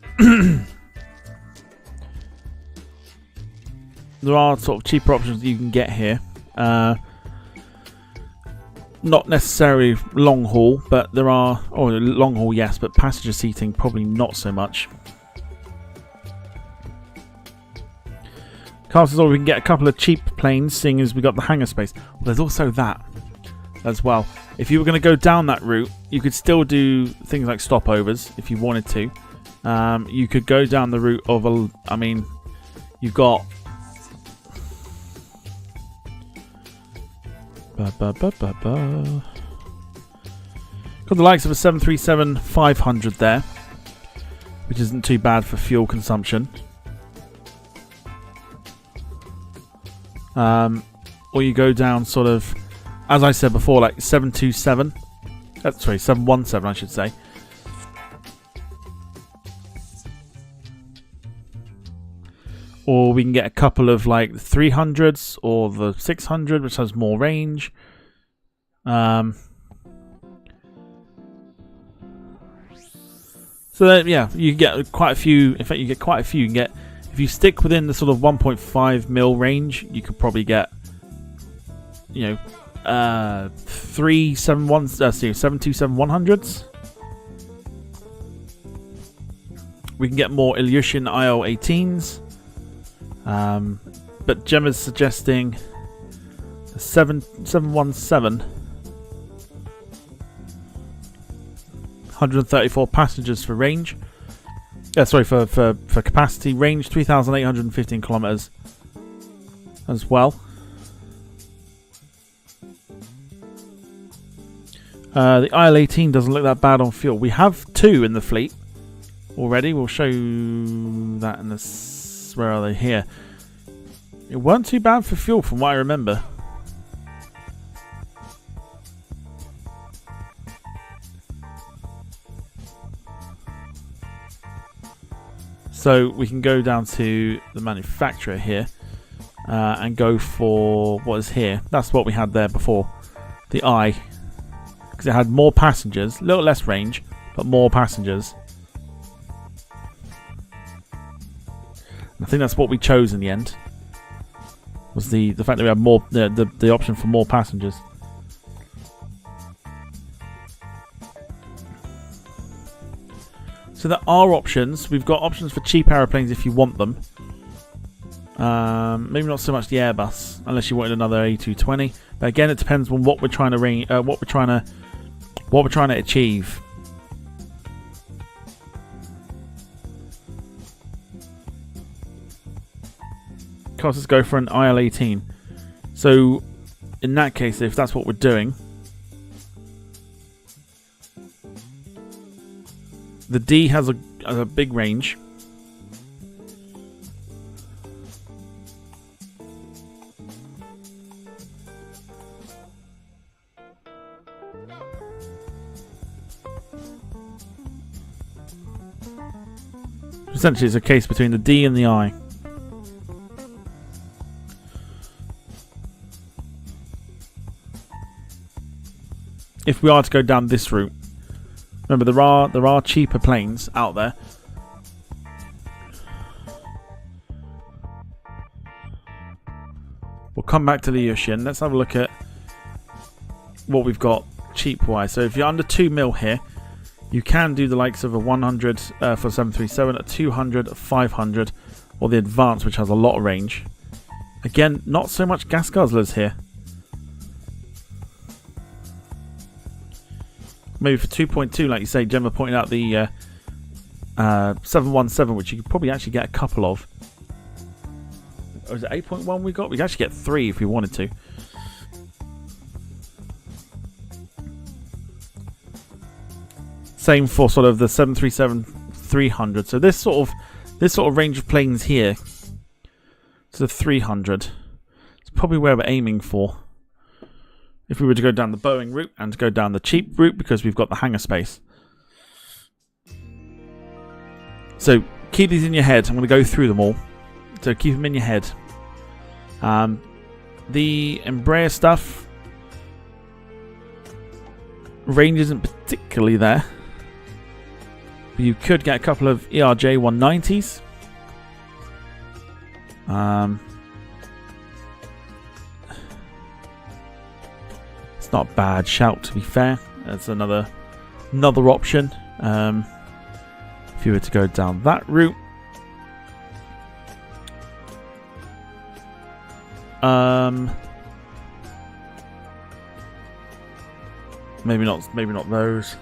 are sort of cheaper options that you can get here. Not necessarily long haul, but there are... Oh, long haul, yes, but passenger seating, probably not so much. Carl says, we can get a couple of cheap planes, seeing as we got the hangar space. Well, there's also that as well. If you were going to go down that route, you could still do things like stopovers if you wanted to. You could go down the route of you've got got the likes of a 737-500 there, which isn't too bad for fuel consumption. Or you go down sort of, as I said before, like 717, 717 I should say. Or we can get a couple of like 300s or the 600, which has more range. So that, yeah, you get quite a few. In fact, you get quite a few. You can get, if you stick within the sort of 1.5 mil range, you could probably get, 727-100s. We can get more Ilyushin IL-18s. But Gemma's suggesting a 717, 134 passengers for range. For capacity. Range 3,815 kilometers as well. The IL-18 doesn't look that bad on fuel. We have 2 in the fleet already. We'll show you that in this. Where are they? Here. It weren't too bad for fuel from what I remember. So we can go down to the manufacturer here and go for what is here. That's what we had there before. The I. Because it had more passengers, a little less range, but more passengers. I think that's what we chose in the end. Was the fact that we had more the option for more passengers. So there are options. We've got options for cheap aeroplanes if you want them. Maybe not so much the Airbus, unless you wanted another A220. But again, it depends on what we're trying to what we're trying to achieve. Of course, let's go for an IL-18. So, in that case, if that's what we're doing, the D has a big range. Essentially, it's a case between the D and the I. If we are to go down this route, remember there are cheaper planes out there. We'll come back to the Yushin. Let's have a look at what we've got cheap wise. So if you're under 2 mil here, you can do the likes of a 100 for 737, a 200, a 500, or the Advanced, which has a lot of range. Again, not so much gas guzzlers here. Maybe for 2.2, like you say, Gemma pointed out the 717, which you could probably actually get a couple of. Or is it 8.1 we got? We could actually get 3 if we wanted to. Same for sort of the 737-300. So this sort of range of planes here, so the 300, it's probably where we're aiming for. If we were to go down the Boeing route and to go down the cheap route, because we've got the hangar space. So keep these in your head. I'm going to go through them all. So keep them in your head. The Embraer stuff, range isn't particularly there. But you could get a couple of ERJ 190s. It's not a bad shout, to be fair. That's another option. If you were to go down that route. Maybe not those.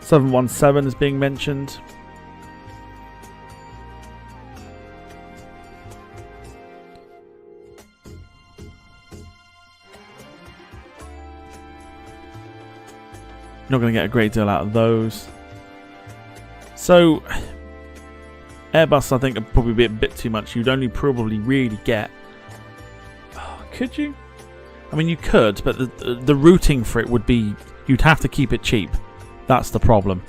717 is being mentioned. Not going to get a great deal out of those. So, Airbus, I think, would probably be a bit too much. You'd only probably really get... Oh, could you? I mean, you could, but the routing for it would be... You'd have to keep it cheap. That's the problem.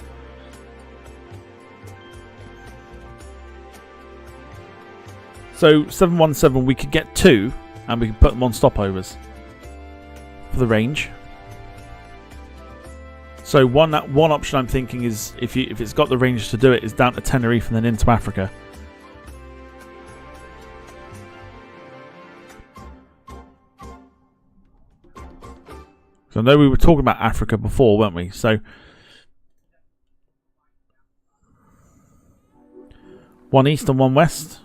So, 717, we could get 2, and we could put them on stopovers for the range. So one option I'm thinking is if it's got the range to do it is down to Tenerife and then into Africa. So I know we were talking about Africa before, weren't we? So one east and one west.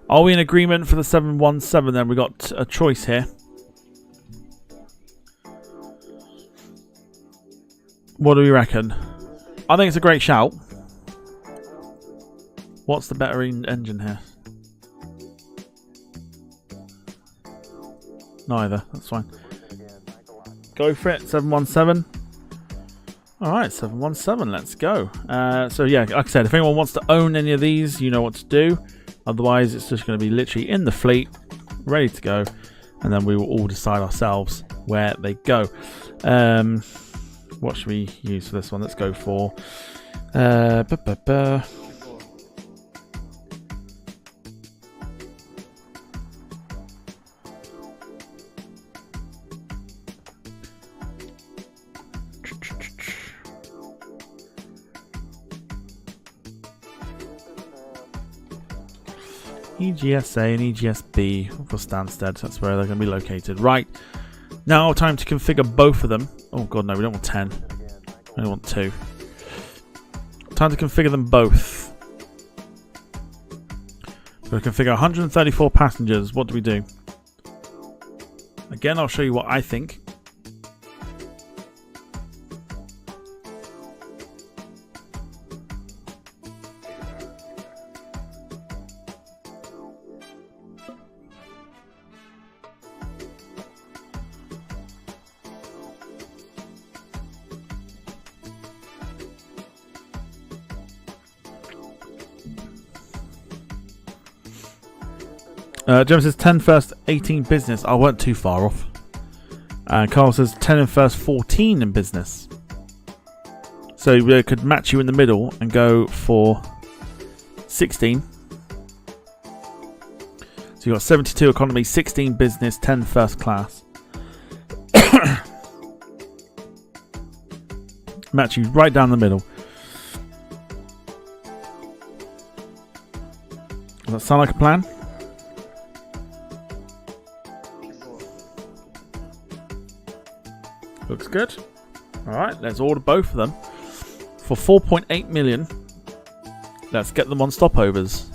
Are we in agreement for the 717 then? We got a choice here. What do we reckon? I think it's a great shout. What's the better engine here? Neither. That's fine. Go for it. 717. Alright, 717. Let's go. So yeah, like I said, if anyone wants to own any of these, you know what to do. Otherwise, it's just going to be literally in the fleet, ready to go. And then we will all decide ourselves where they go. What should we use for this one? Let's go for EGSA and EGSB for Stansted. That's where they're going to be located. Right. Now, time to configure both of them. Oh god, no, we don't want 10. We only want 2. Time to configure them both. We're going to configure 134 passengers. What do we do? Again, I'll show you what I think. Jim says 10 first, 18 business. I weren't too far off. Carl says 10 in first, 14 in business. So we could match you in the middle and go for 16. So you got 72 economy, 16 business, 10 first class. Match you right down the middle. Does that sound like a plan? Looks good. Alright, let's order both of them for 4.8 million. Let's get them on stopovers.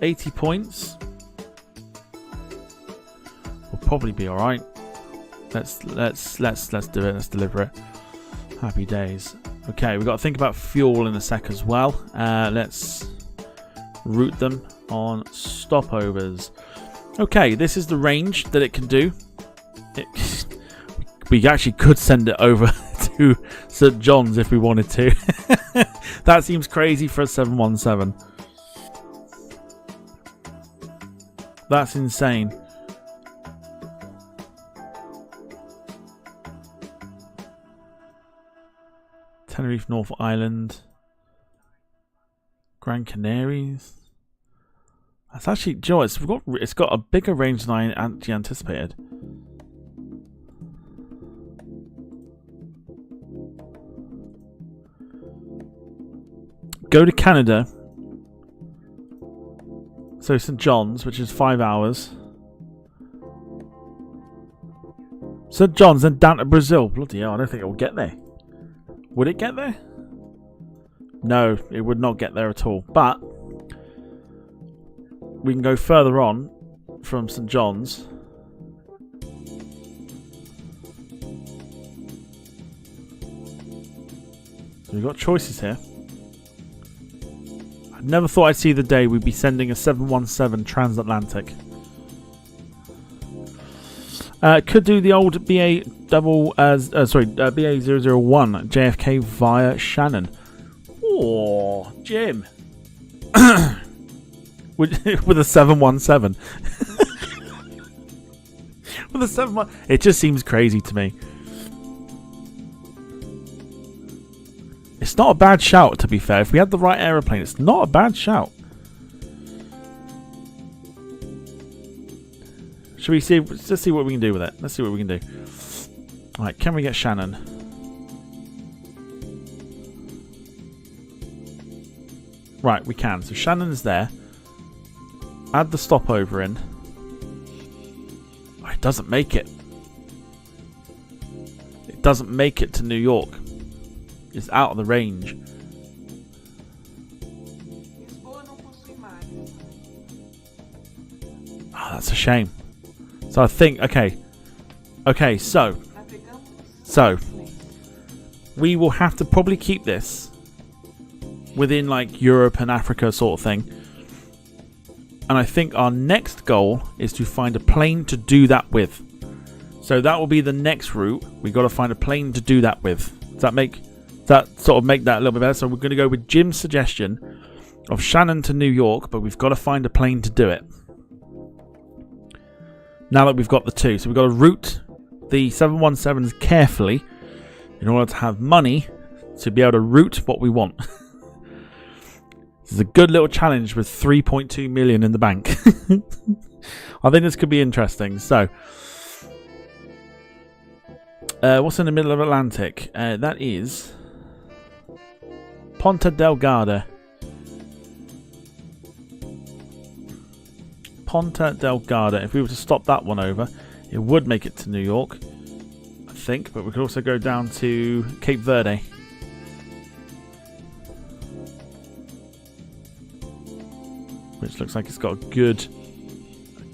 80 points. Will probably be alright. Let's do it. Let's deliver it. Happy days. Okay, we've got to think about fuel in a sec as well. Let's route them on stopovers. Okay, this is the range that it can do. We actually could send it over to St. John's if we wanted to. That seems crazy for a 717. That's insane. Tenerife, North Island, Gran Canaries. That's actually, Joe. It's got a bigger range than I actually anticipated. Go to Canada. So St. John's, which is 5 hours. St. John's, then down to Brazil. Bloody hell, I don't think it will get there. Would it get there? No, it would not get there at all. But we can go further on from St. John's. So we've got choices here. I never thought I'd see the day we'd be sending a 717 transatlantic. Could do the old BA BA001 JFK via Shannon. Oh, Jim. with a 717. With a 717. It just seems crazy to me. It's not a bad shout, to be fair. If we had the right aeroplane, it's not a bad shout. Should we see? Let's see what we can do with it. Let's see what we can do. Alright, can we get Shannon? Right, we can. So Shannon's there. Add the stopover in. Oh, it doesn't make it. It doesn't make it to New York. It's out of the range. Oh, that's a shame. So I think, okay, so we will have to probably keep this within like Europe and Africa sort of thing. And I think our next goal is to find a plane to do that with. So that will be the next route. We've got to find a plane to do that with. Does that sort of make that a little bit better? So we're going to go with Jim's suggestion of Shannon to New York, but we've got to find a plane to do it. Now that we've got the two. So we've got to route the 717s carefully in order to have money to be able to route what we want. This is a good little challenge with 3.2 million in the bank. I think this could be interesting. So, what's in the middle of Atlantic? That is Ponta Delgada. Ponta Delgada. If we were to stop that one over, it would make it to New York, I think. But we could also go down to Cape Verde. Which looks like it's got a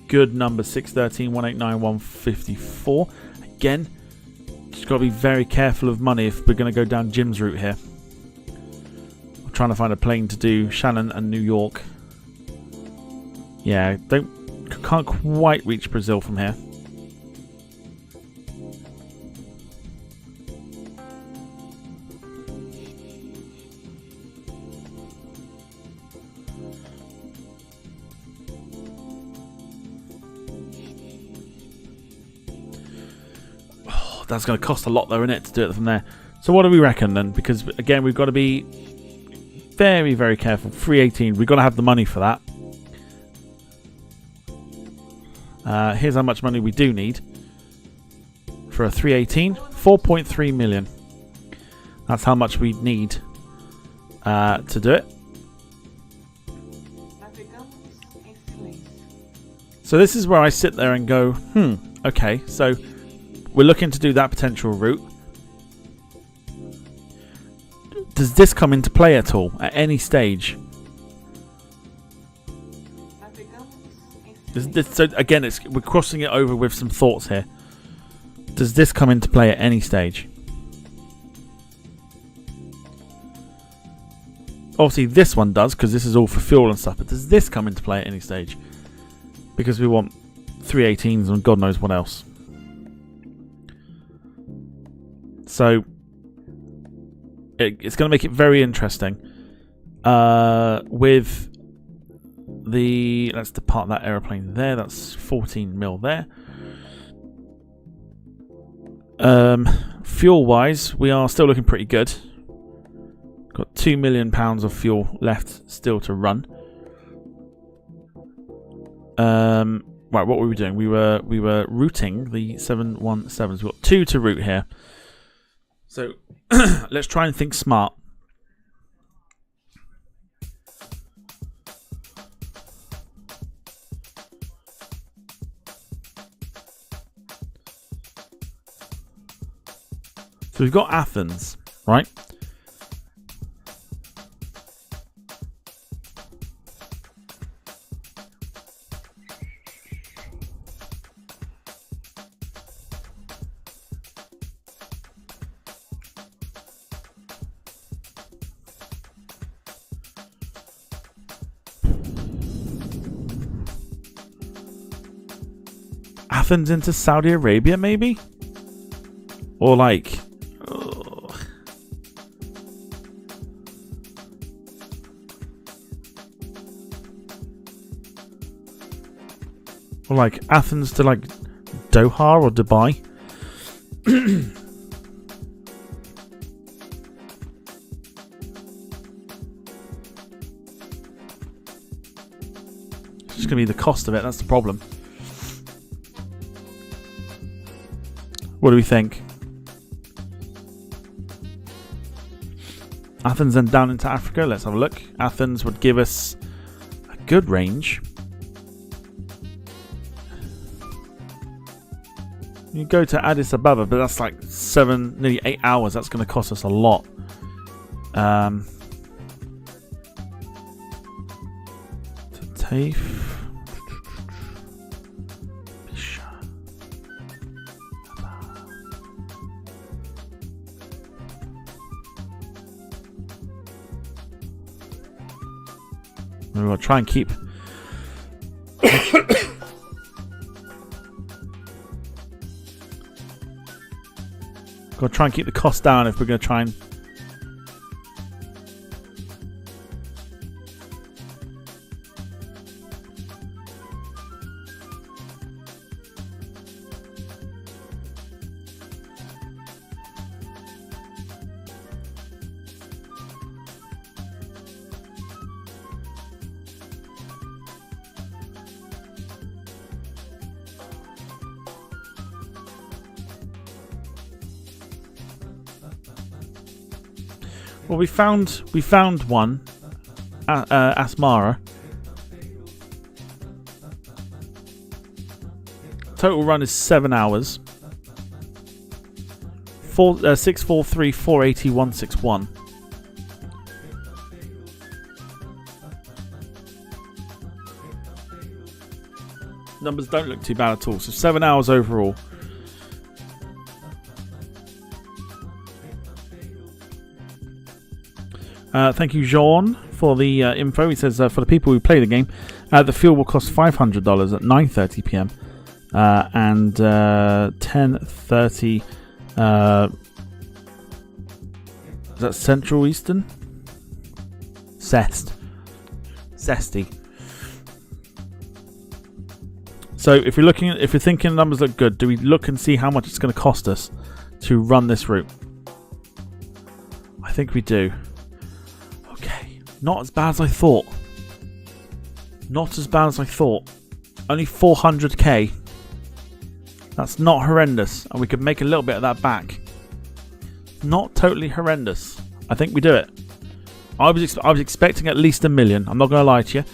good number. 613, 189, 154. Again, just got to be very careful of money if we're going to go down Jim's route here. I'm trying to find a plane to do Shannon and New York. Yeah, can't quite reach Brazil from here. Oh, that's going to cost a lot though, isn't it, to do it from there? So what do we reckon then? Because again, we've got to be very, very careful. 318, we've got to have the money for that. Here's how much money we do need for a 318. 4.3 million. That's how much we need to do it. So this is where I sit there and go, okay, so we're looking to do that potential route. Does this come into play at all at any stage? So again, we're crossing it over with some thoughts here. Does this come into play at any stage? Obviously this one does, because this is all for fuel and stuff, but does this come into play at any stage? Because we want 318s and God knows what else. So it's going to make it very interesting. With let's depart that aeroplane there. That's 14 mil there. Fuel wise, we are still looking pretty good. Got £2 million of fuel left still to run. Right, what were we doing? We were routing the 717s. We've got 2 to route here. So let's try and think smart. So we've got Athens, right? Athens into Saudi Arabia, maybe? Or like... Or like Athens to like Doha or Dubai. It's just going to be the cost of it, that's the problem. What do we think? Athens and down into Africa, let's have a look. Athens would give us a good range. You go to Addis Ababa, but that's like nearly 8 hours. That's going to cost us a lot. To TAFE. We're going to try and keep... Got to try and keep the cost down if we're going to try and... Well, we found one at Asmara. Total run is 7 hours. 643 480 161. Numbers don't look too bad at all. So 7 hours overall. Thank you, Jean, for the info. He says, for the people who play the game, the fuel will cost $500 at 9:30 p.m. And 10:30. Is that Central Eastern? Zesty. So if you're thinking numbers look good, do we look and see how much it's going to cost us to run this route? I think we do. Not as bad as I thought. Only 400k. That's not horrendous. And we could make a little bit of that back. Not totally horrendous. I think we do it. I was expecting at least $1 million. I'm not going to lie to you.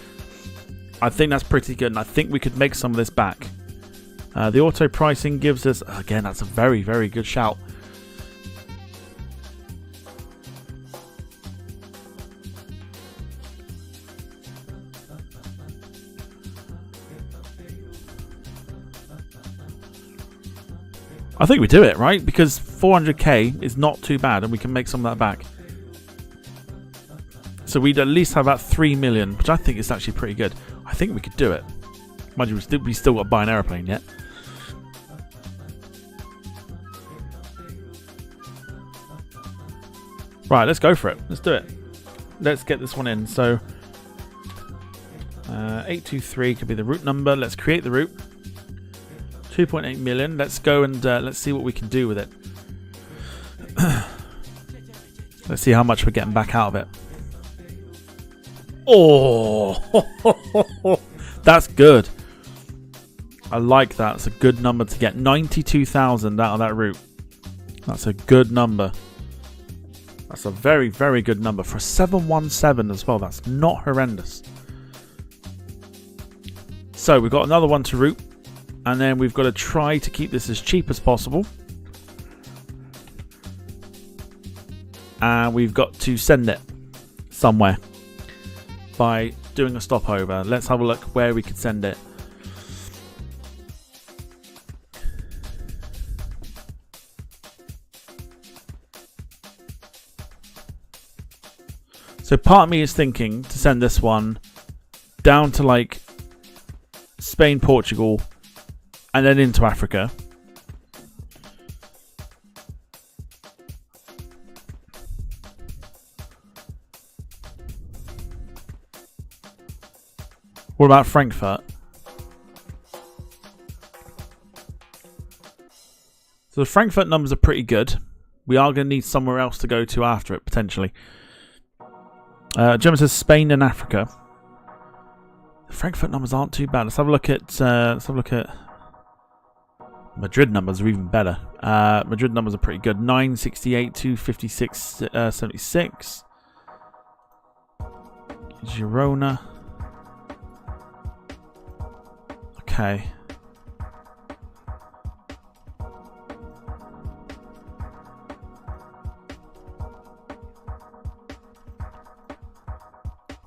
I think that's pretty good. And I think we could make some of this back. The auto pricing gives us... Again, that's a very, very good shout. I think we do it, right? Because 400k is not too bad and we can make some of that back. So we'd at least have about 3 million, which I think is actually pretty good. I think we could do it. Mind you, we still got to buy an aeroplane yet. Right, let's go for it. Let's do it. Let's get this one in. So 823 could be the route number. Let's create the route. 2.8 million. Let's go and let's see what we can do with it. Let's see how much we're getting back out of it. Oh, that's good. I like that. It's a good number to get. 92,000 out of that route. That's a good number. That's a very, very good number for a 717 as well. That's not horrendous. So we've got another one to route. And then we've got to try to keep this as cheap as possible. And we've got to send it somewhere by doing a stopover. Let's have a look where we could send it. So part of me is thinking to send this one down to like Spain, Portugal, and then into Africa. What about Frankfurt? So the Frankfurt numbers are pretty good. We are going to need somewhere else to go to after it, potentially. Gemma says Spain and Africa. The Frankfurt numbers aren't too bad. Let's have a look at Madrid numbers are even better. Madrid numbers are pretty good. 968 to 56 76. Girona. Okay.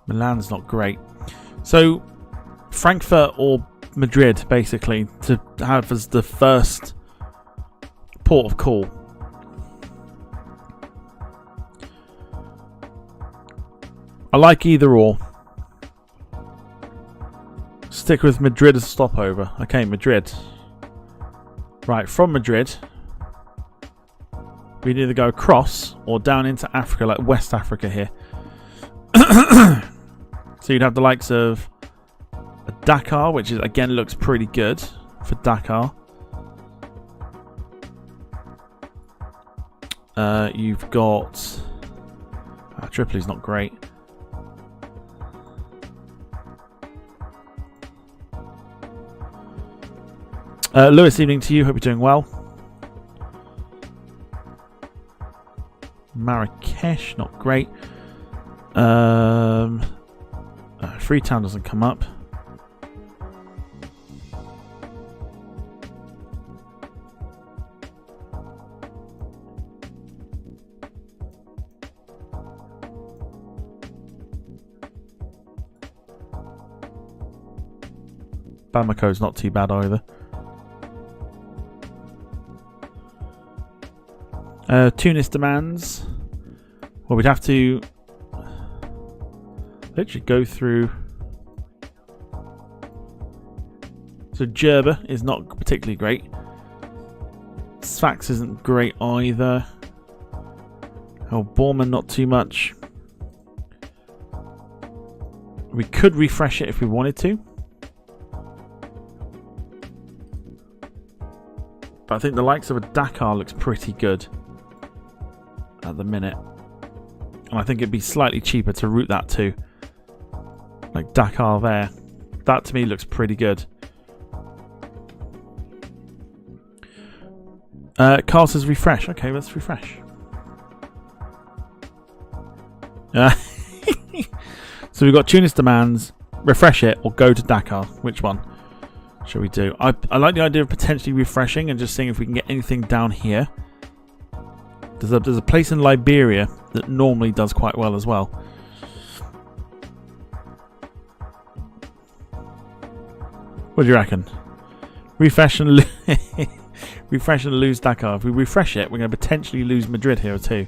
Milan's not great. So, Frankfurt or Madrid, basically, to have as the first port of call. I like either or. Stick with Madrid as a stopover. Okay, Madrid. Right, from Madrid, we'd either go across or down into Africa, like West Africa here. So you'd have the likes of Dakar, which is again looks pretty good for Dakar. You've got Tripoli's not great. Lewis, evening to you. Hope you're doing well. Marrakesh, not great. Freetown doesn't come up. Bamako's not too bad either. Tunis demands. Well, we'd have to literally go through. So Djerba is not particularly great. Sfax isn't great either. Oh, Borman not too much. We could refresh it if we wanted to. But I think the likes of a Dakar looks pretty good at the minute. And I think it'd be slightly cheaper to route that to. Like Dakar there. That to me looks pretty good. Carl says refresh. Okay, let's refresh. So we've got Tunis demands, refresh it, or go to Dakar. Which one shall we do? I like the idea of potentially refreshing and just seeing if we can get anything down here. There's a place in Liberia that normally does quite well as well. What do you reckon? Refresh and refresh and lose Dakar. If we refresh it, we're going to potentially lose Madrid here too.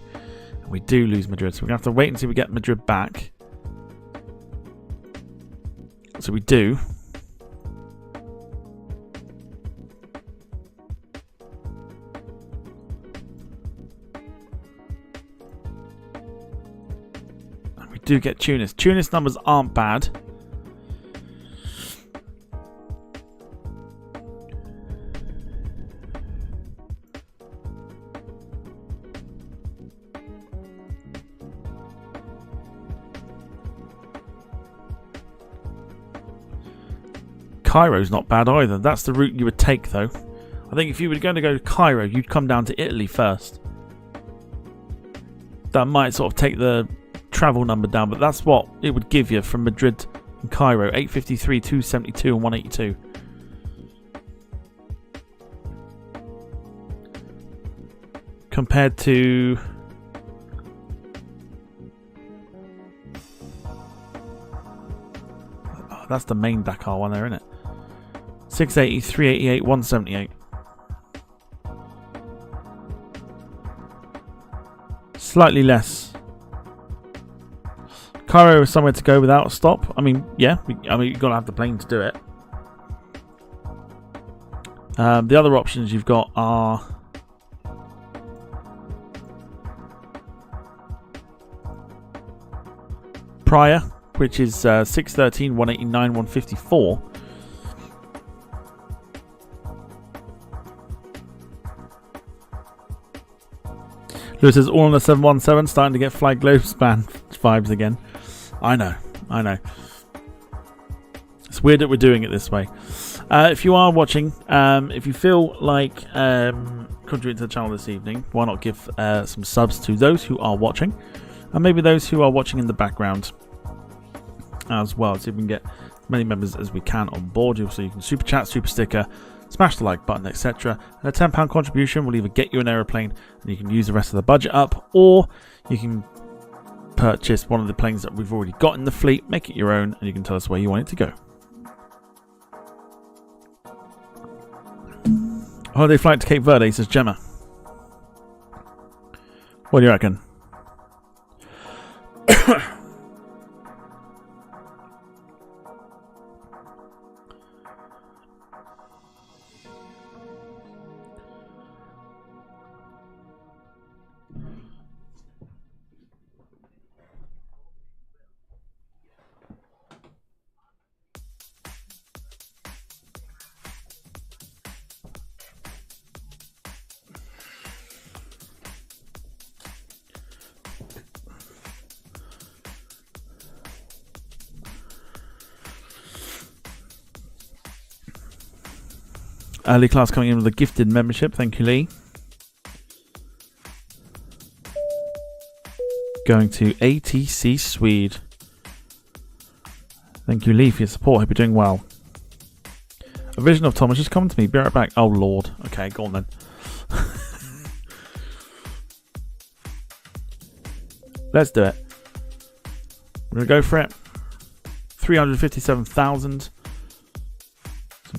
And we do lose Madrid, so we're going to have to wait until we get Madrid back. So we do. And we do get Tunis. Tunis numbers aren't bad. Cairo's not bad either. That's the route you would take, though. I think if you were going to go to Cairo, you'd come down to Italy first. That might sort of take the travel number down, but that's what it would give you from Madrid and Cairo. 853, 272 and 182. Compared to... Oh, that's the main Dakar one there, isn't it? 680, 388, 178. Slightly less. Cairo is somewhere to go without a stop. I mean, yeah. You've got to have the plane to do it. The other options you've got are Prior, which is 613, 189, 154. Lewis says all on the 717, starting to get FlyLo span vibes again. I know. It's weird that we're doing it this way. If you are watching, if you feel like contributing to the channel this evening, why not give some subs to those who are watching, and maybe those who are watching in the background as well, so we can get as many members as we can on board. So you can super chat, super sticker, smash the like button, etc. And a £10 contribution will either get you an aeroplane and you can use the rest of the budget up, or you can purchase one of the planes that we've already got in the fleet, make it your own, and you can tell us where you want it to go. Holiday flight to Cape Verde, says Gemma. What do you reckon? Early class coming in with a gifted membership. Thank you, Lee. Going to ATC Swede. Thank you, Lee, for your support. Hope you're doing well. A vision of Thomas just come to me. Be right back. Oh, Lord. Okay, go on then. Let's do it. We're going to go for it. 357,000. Some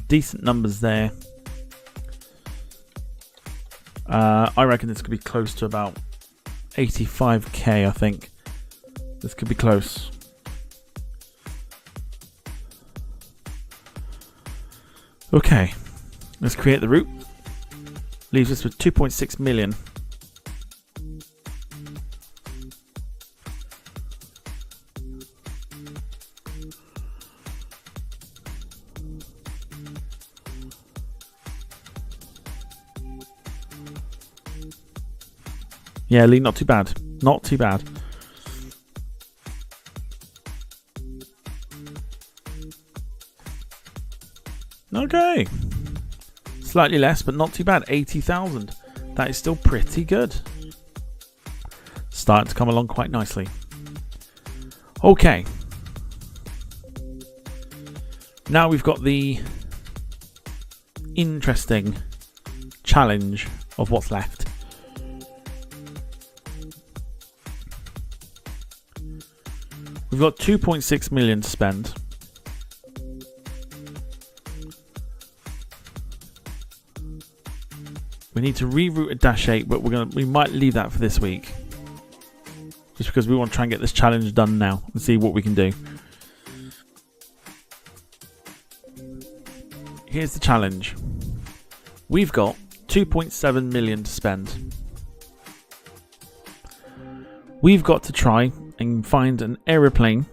decent numbers there. I reckon this could be close to about 85k, I think. This could be close. Okay, let's create the route. Leaves us with 2.6 million. Yeah, Lee, not too bad. Not too bad. Okay. Slightly less, but not too bad. 80,000. That is still pretty good. Starting to come along quite nicely. Okay. Now we've got the interesting challenge of what's left. We've got 2.6 million to spend. We need to reroute a Dash 8, but we might leave that for this week. Just because we want to try and get this challenge done now and see what we can do. Here's the challenge. We've got 2.7 million to spend. We've got to try and find an aeroplane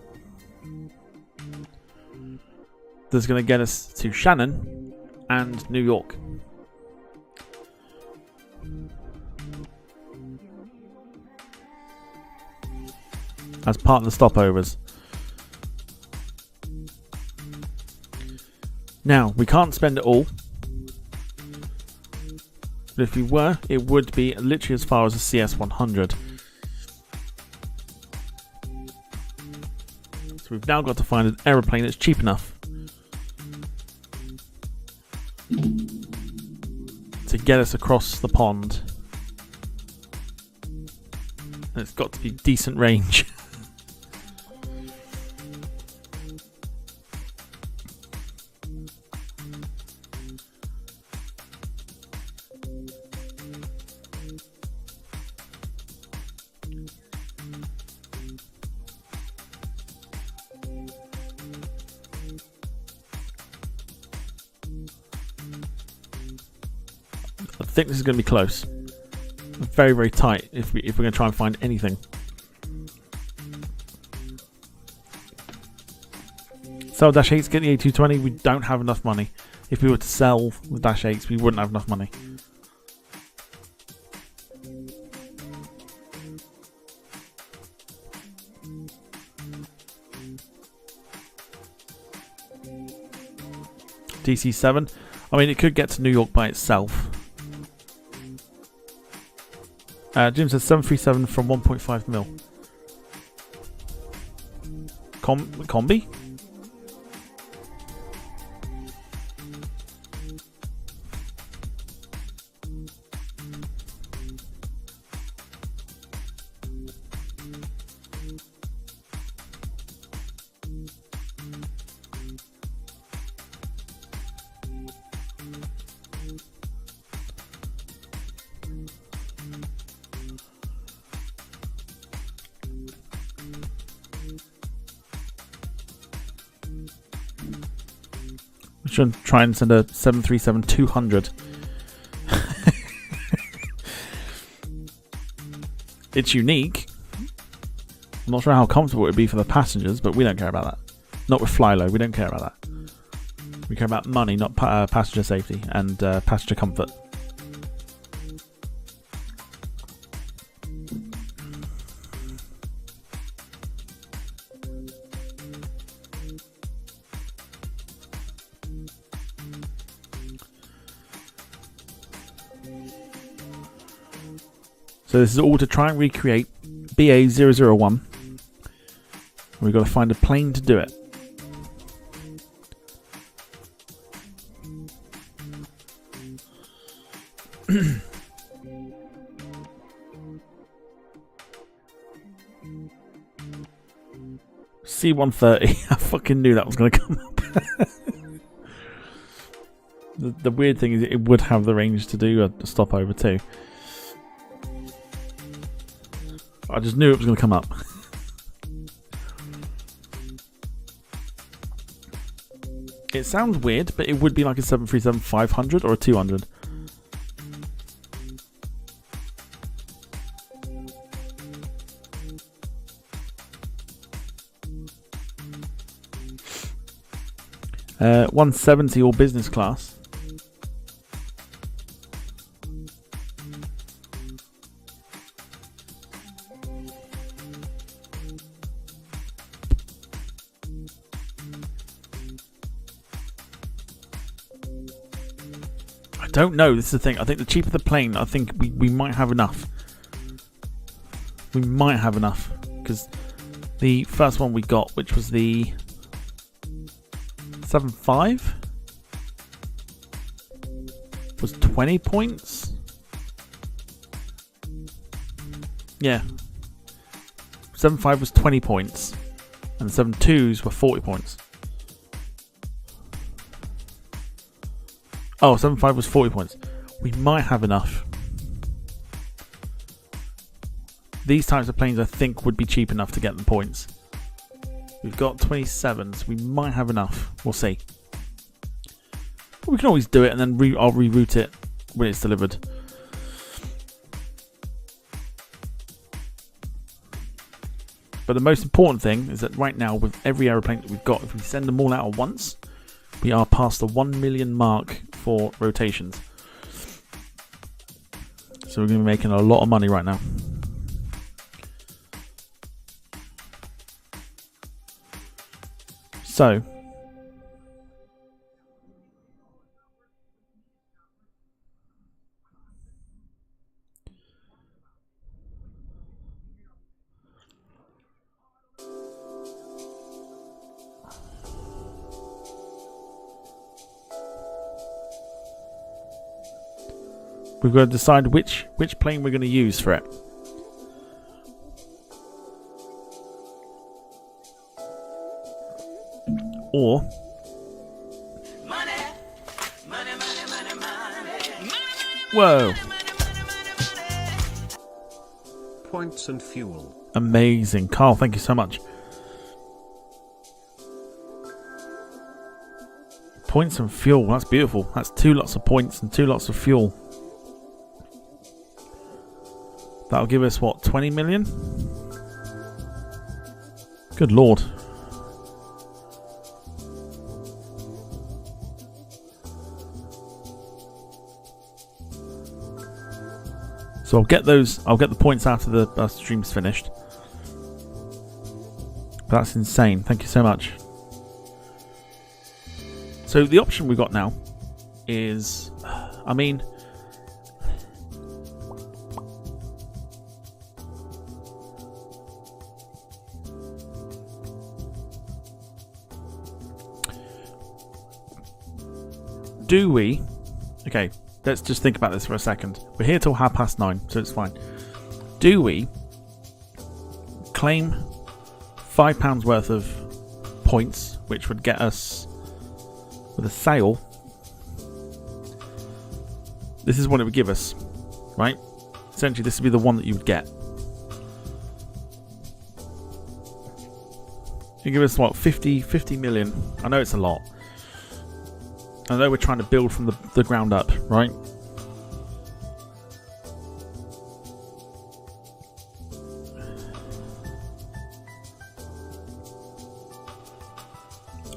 that's going to get us to Shannon and New York. As part of the stopovers. Now, we can't spend it all. But if we were, it would be literally as far as the CS100. So we've now got to find an aeroplane that's cheap enough to get us across the pond. And it's got to be decent range. think this is going to be close. Very, very tight if we're going to try and find anything. Sell Dash 8s, get the A220. We don't have enough money. If we were to sell the Dash 8s, we wouldn't have enough money. DC-7. I mean, it could get to New York by itself. Jim says 737 from 1.5 mil. Combi? We should try and send a 737-200. It's unique. I'm not sure how comfortable it would be for the passengers, but we don't care about that. Not with FlyLo, we don't care about that. We care about money, not passenger safety and passenger comfort. So this is all to try and recreate BA001. We've got to find a plane to do it. C-130. I fucking knew that was going to come up. The weird thing is it would have the range to do a stopover too. I just knew it was going to come up. It sounds weird, but it would be like a 737-500 or a 200. Uh, 170 or business class. I don't know. This is the thing. I think the cheaper the plane, I think we might have enough. We might have enough because the first one we got, which was the 7.5, was 20 points. Yeah, 7.5 was 20 points, and the 7.2s were 40 points. Oh, 7.5 was 40 points. We might have enough. These types of planes I think would be cheap enough to get the points. We've got 27s. We might have enough. We'll see. We can always do it and then I'll reroute it when it's delivered. But the most important thing is that right now with every aeroplane that we've got, if we send them all out at once, we are past the 1 million mark for rotations. So we're going to be making a lot of money right now. So we've got to decide which plane we're going to use for it. Or whoa. Points and fuel. Amazing. Carl, thank you so much. Points and fuel. That's beautiful. That's 2 lots of points and 2 lots of fuel. That'll give us, what, 20 million? Good lord. So I'll get the points after the stream's finished. That's insane. Thank you so much. So the option we've got now is, I mean, do we? Okay, let's just think about this for a second. We're here till 9:30, so it's fine. Do we claim £5 worth of points, which would get us with a sale? This is what it would give us, right? Essentially, this would be the one that you would get. You give us what, 50 million? I know it's a lot. I know we're trying to build from the ground up, right?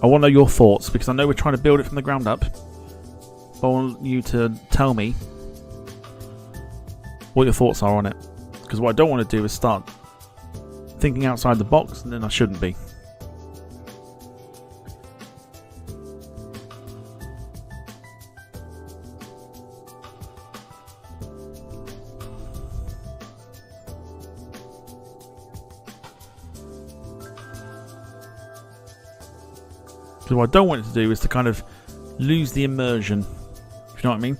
I want to know your thoughts, because I know we're trying to build it from the ground up. But I want you to tell me what your thoughts are on it. Because what I don't want to do is start thinking outside the box, and then I shouldn't be. Because what I don't want it to do is to kind of lose the immersion. If you know what I mean?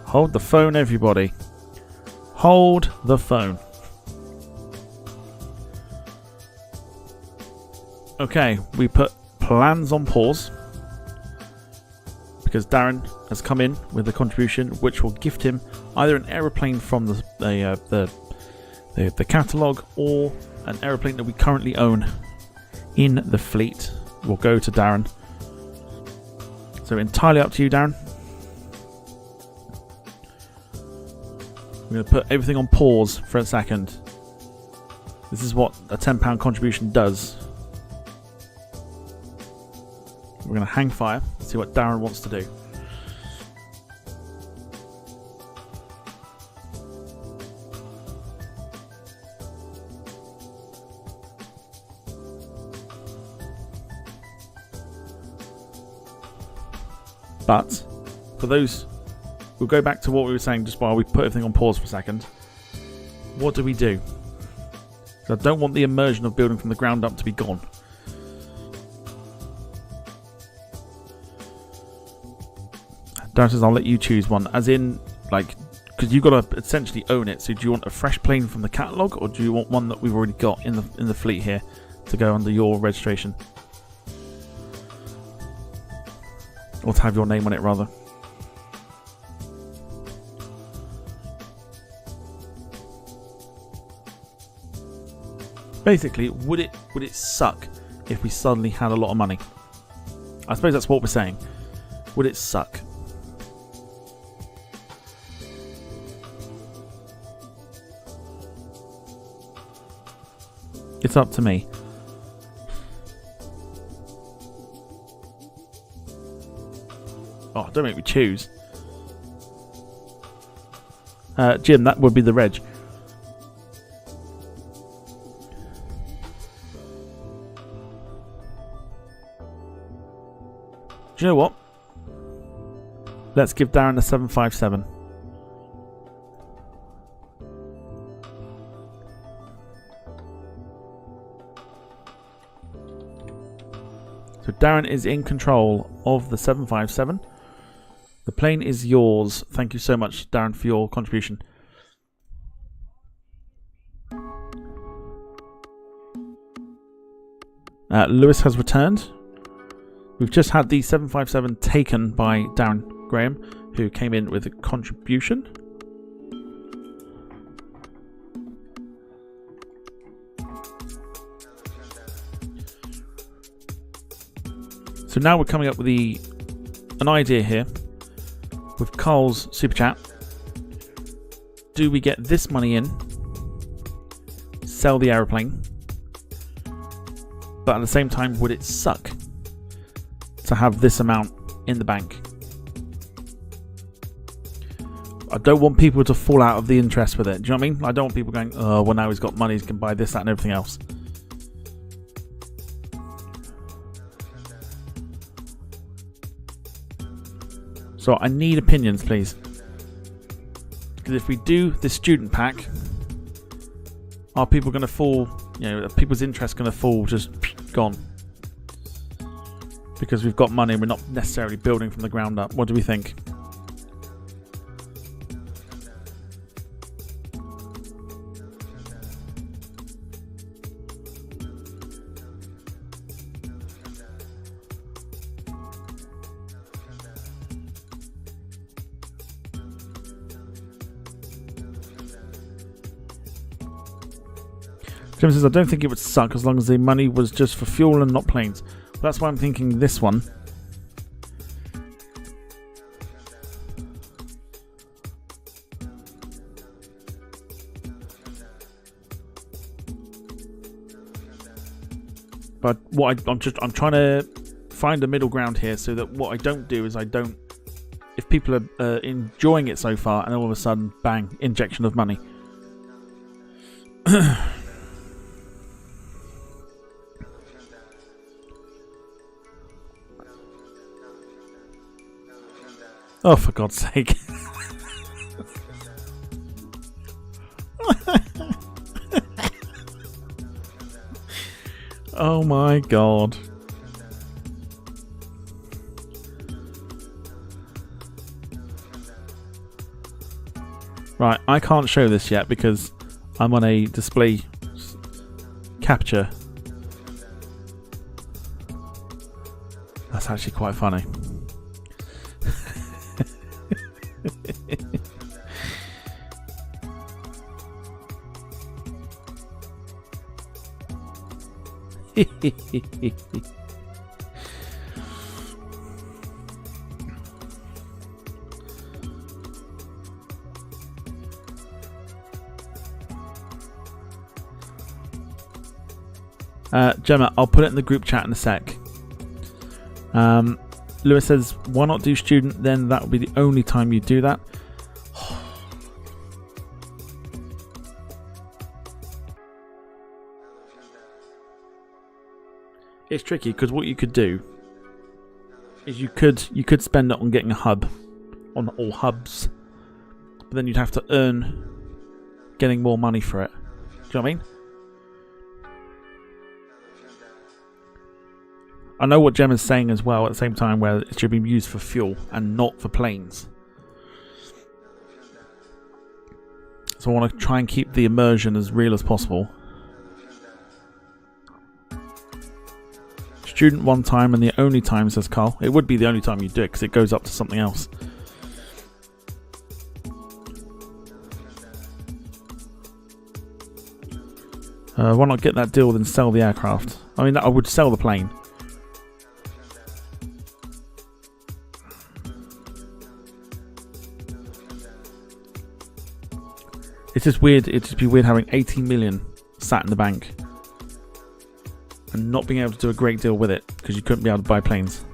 Hold the phone, everybody. Hold the phone. Okay, we put plans on pause, because Darren has come in with a contribution which will gift him either an aeroplane from the catalogue, or an aeroplane that we currently own in the fleet will go to Darren. So entirely up to you, Darren. I'm going to put everything on pause for a second. This is what a £10 contribution does. We're going to hang fire, see what Darren wants to do. But for those, we'll go back to what we were saying just while we put everything on pause for a second. What do we do? 'Cause I don't want the immersion of building from the ground up to be gone. Darren says, I'll let you choose one. As in, like, because you've got to essentially own it. So do you want a fresh plane from the catalogue, or do you want one that we've already got in the fleet here to go under your registration? Or to have your name on it, rather. Basically, would it suck if we suddenly had a lot of money? I suppose that's what we're saying. Would it suck? It's up to me. Oh, don't make me choose. Jim, that would be the reg. Do you know what? Let's give Darren a 757. So Darren is in control of the 757. The plane is yours. Thank you so much, Darren, for your contribution. Lewis has returned. We've just had the 757 taken by Darren Graham, who came in with a contribution. So now we're coming up with an idea here with Carl's super chat. Do we get this money in, sell the aeroplane, but at the same time, would it suck to have this amount in the bank? I don't want people to fall out of the interest with it. Do you know what I mean? I don't want people going, oh, well, now he's got money, he can buy this, that, and everything else. So I need opinions, please. Because if we do the student pack, are people going to fall, are people's interest going to fall just gone? Because we've got money and we're not necessarily building from the ground up. What do we think? Jim says, I don't think it would suck as long as the money was just for fuel and not planes. That's why I'm thinking this one. But what I'm trying to find a middle ground here so that what I don't do is if people are enjoying it so far and all of a sudden, bang, injection of money. Oh, for God's sake. Oh my God. Right, I can't show this yet because I'm on a display capture. That's actually quite funny. Gemma, I'll put it in the group chat in a sec. Lewis says, why not do student? Then that will be the only time you do that. It's tricky because what you could do is you could spend it on getting a hub, on all hubs, but then you'd have to earn getting more money for it. Do you know what I mean? I know what Gemma's saying as well at the same time, where it should be used for fuel and not for planes. So I want to try and keep the immersion as real as possible. Student one time and the only time, says Carl. It would be the only time you do it because it goes up to something else. Why not get that deal then sell the aircraft? I mean, I would sell the plane. It's just weird. It'd just be weird having 18 million sat in the bank and not being able to do a great deal with it because you couldn't be able to buy planes.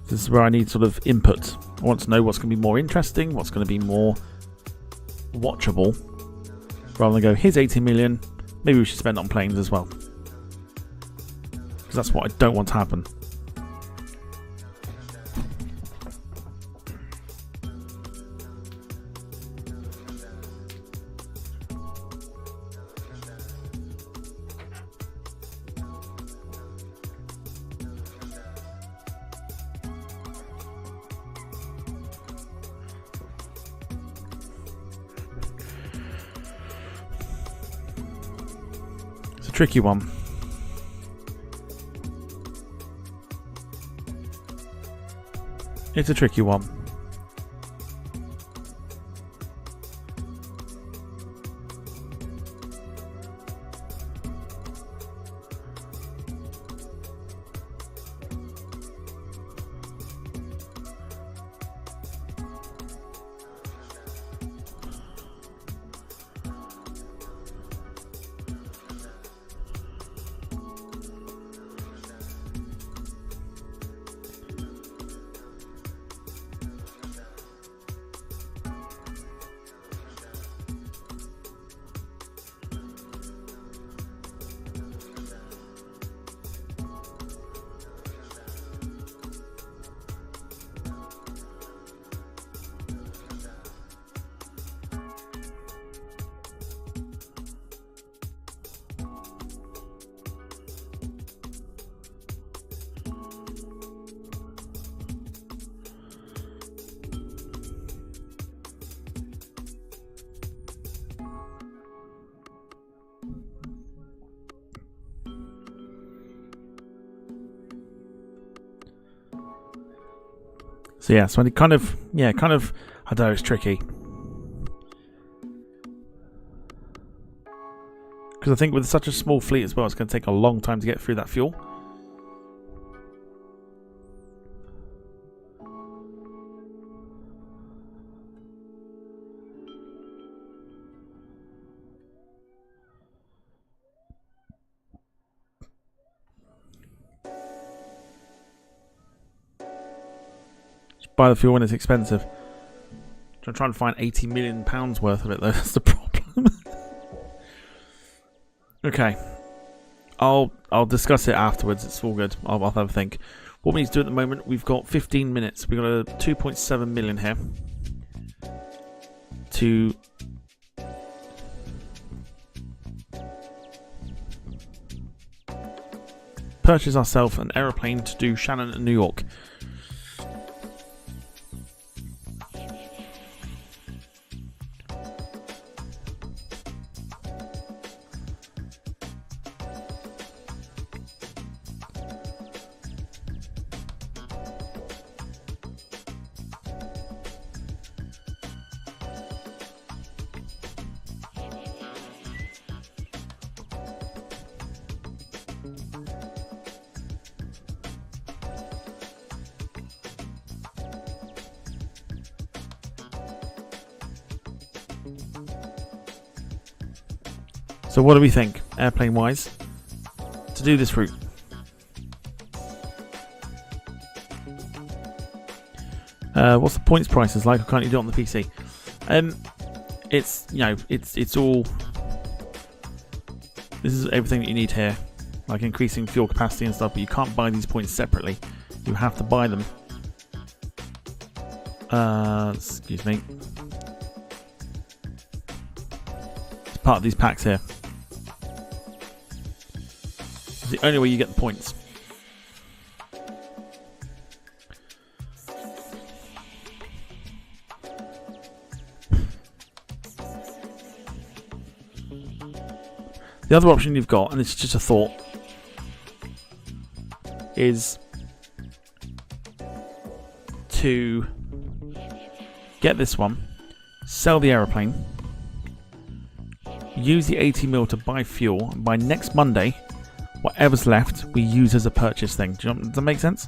This is where I need sort of input. I want to know what's going to be more interesting, what's going to be more watchable, rather than go, here's 18 million, maybe we should spend it on planes as well. Because that's what I don't want to happen. Tricky one. It's a tricky one. So yeah, so it kind of, I don't know, it's tricky. Because I think with such a small fleet as well, it's going to take a long time to get through that fuel. Just buy the fuel when it's expensive. I'm trying to find £80 million worth of it though, that's the problem. Okay, I'll discuss it afterwards. It's all good. I'll have a think. What we need to do at the moment, we've got 15 minutes. We've got a 2.7 million here to purchase ourselves an aeroplane to do Shannon and New York. So what do we think, airplane-wise, to do this route? What's the points prices like? I can't do it on the PC. It's, it's all. This is everything that you need here, like increasing fuel capacity and stuff. But you can't buy these points separately. You have to buy them. Excuse me. It's part of these packs here. It's the only way you get the points. The other option you've got, and it's just a thought, is to get this one, sell the aeroplane, use the 80 mil to buy fuel, and by next Monday, whatever's left, we use as a purchase thing. Does that make sense?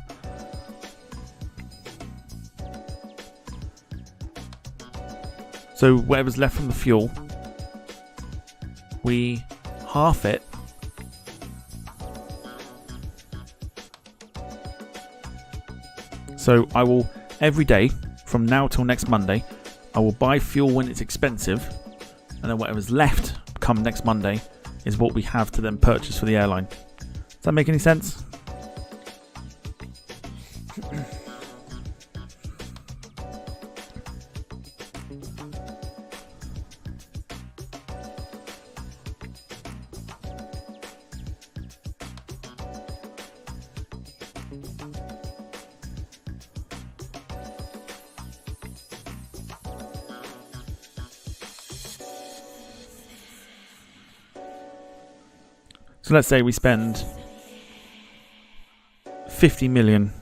So whatever's left from the fuel, we half it. So I will, every day from now till next Monday, I will buy fuel when it's expensive, and then whatever's left come next Monday is what we have to then purchase for the airline. Does that make any sense? So let's say we spend 50 million.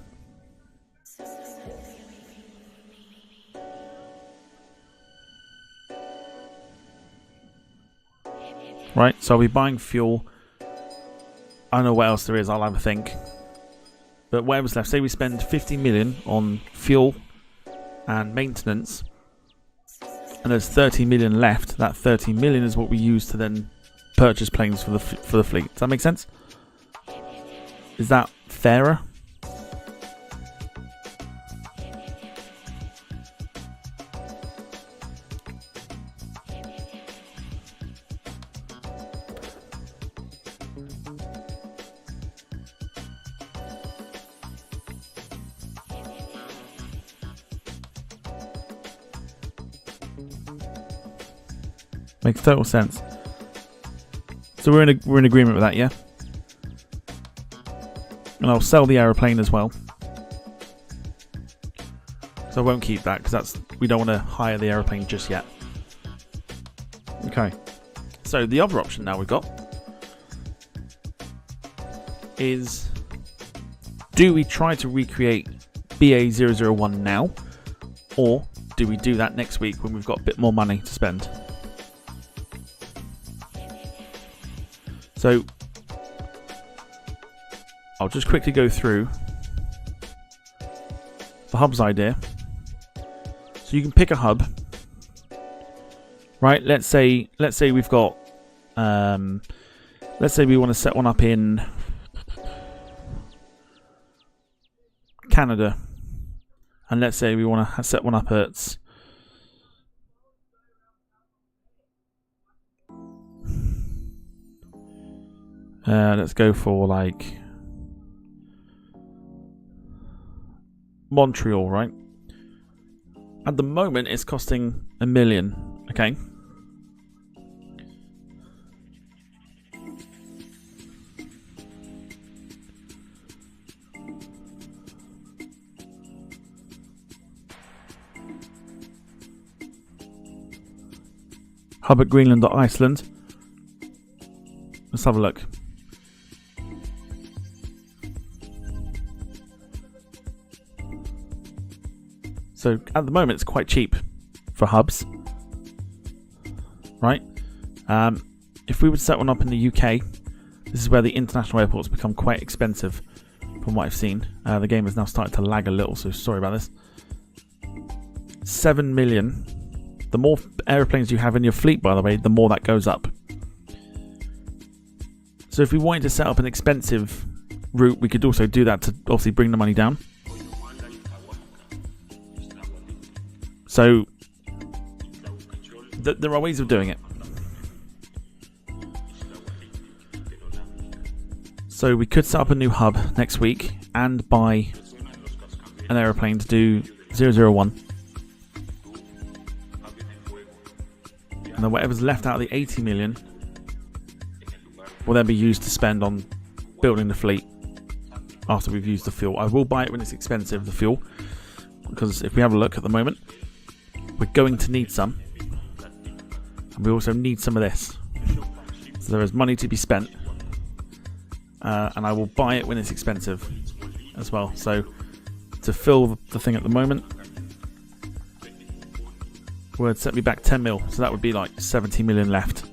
Right, so I'll be buying fuel. I don't know what else there is, I'll have a think. But whatever's left, say we spend 50 million on fuel and maintenance, and there's 30 million left. That 30 million is what we use to then purchase planes for the fleet. Does that make sense? Is that fairer? Makes total sense. So we're in agreement with that, yeah? And I'll sell the aeroplane as well. So I won't keep that because we don't want to hire the aeroplane just yet. Okay. So the other option now we've got is, do we try to recreate BA001 now, or do we do that next week when we've got a bit more money to spend? So I'll just quickly go through the hub's idea. So you can pick a hub, right? Let's say we've got, let's say we want to set one up in Canada, and let's say we want to set one up at let's go for like Montreal, right? At the moment it's costing $1 million, okay? Hub at Greenland or Iceland. Let's have a look. So at the moment it's quite cheap for hubs, right? If we would set one up in the UK, this is where the international airports become quite expensive from what I've seen. The game has now started to lag a little, so sorry about this. 7 million. The more airplanes you have in your fleet, by the way, the more that goes up. So if we wanted to set up an expensive route, we could also do that to obviously bring the money down. So there are ways of doing it. So we could set up a new hub next week and buy an aeroplane to do 001. And then whatever's left out of the 80 million will then be used to spend on building the fleet after we've used the fuel. I will buy it when it's expensive, the fuel, because if we have a look at the moment, we're going to need some, and we also need some of this. So there is money to be spent, and I will buy it when it's expensive as well. So to fill the thing at the moment would set me back 10 mil, so that would be like 70 million left.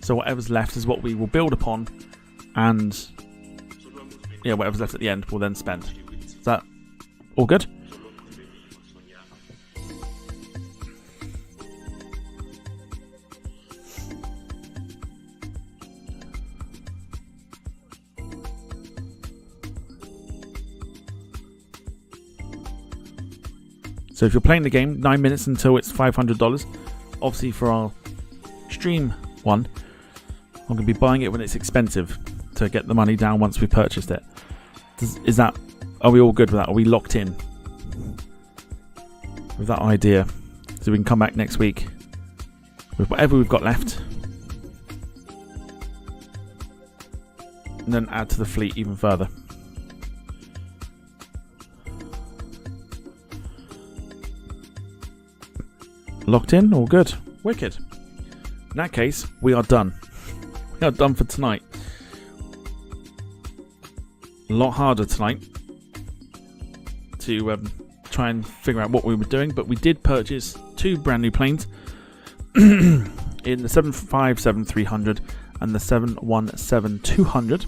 So whatever's left is what we will build upon, and yeah, whatever's left at the end we'll then spend. Is that all good? So if you're playing the game, 9 minutes until it's $500. Obviously for our stream one, I'm going to be buying it when it's expensive to get the money down once we purchased it. Are we all good with that? Are we locked in with that idea? So we can come back next week with whatever we've got left and then add to the fleet even further. Locked in? All good. Wicked. In that case, we are done. We are done for tonight. A lot harder tonight to try and figure out what we were doing, but we did purchase 2 brand new planes in the 757-300 and the 717-200.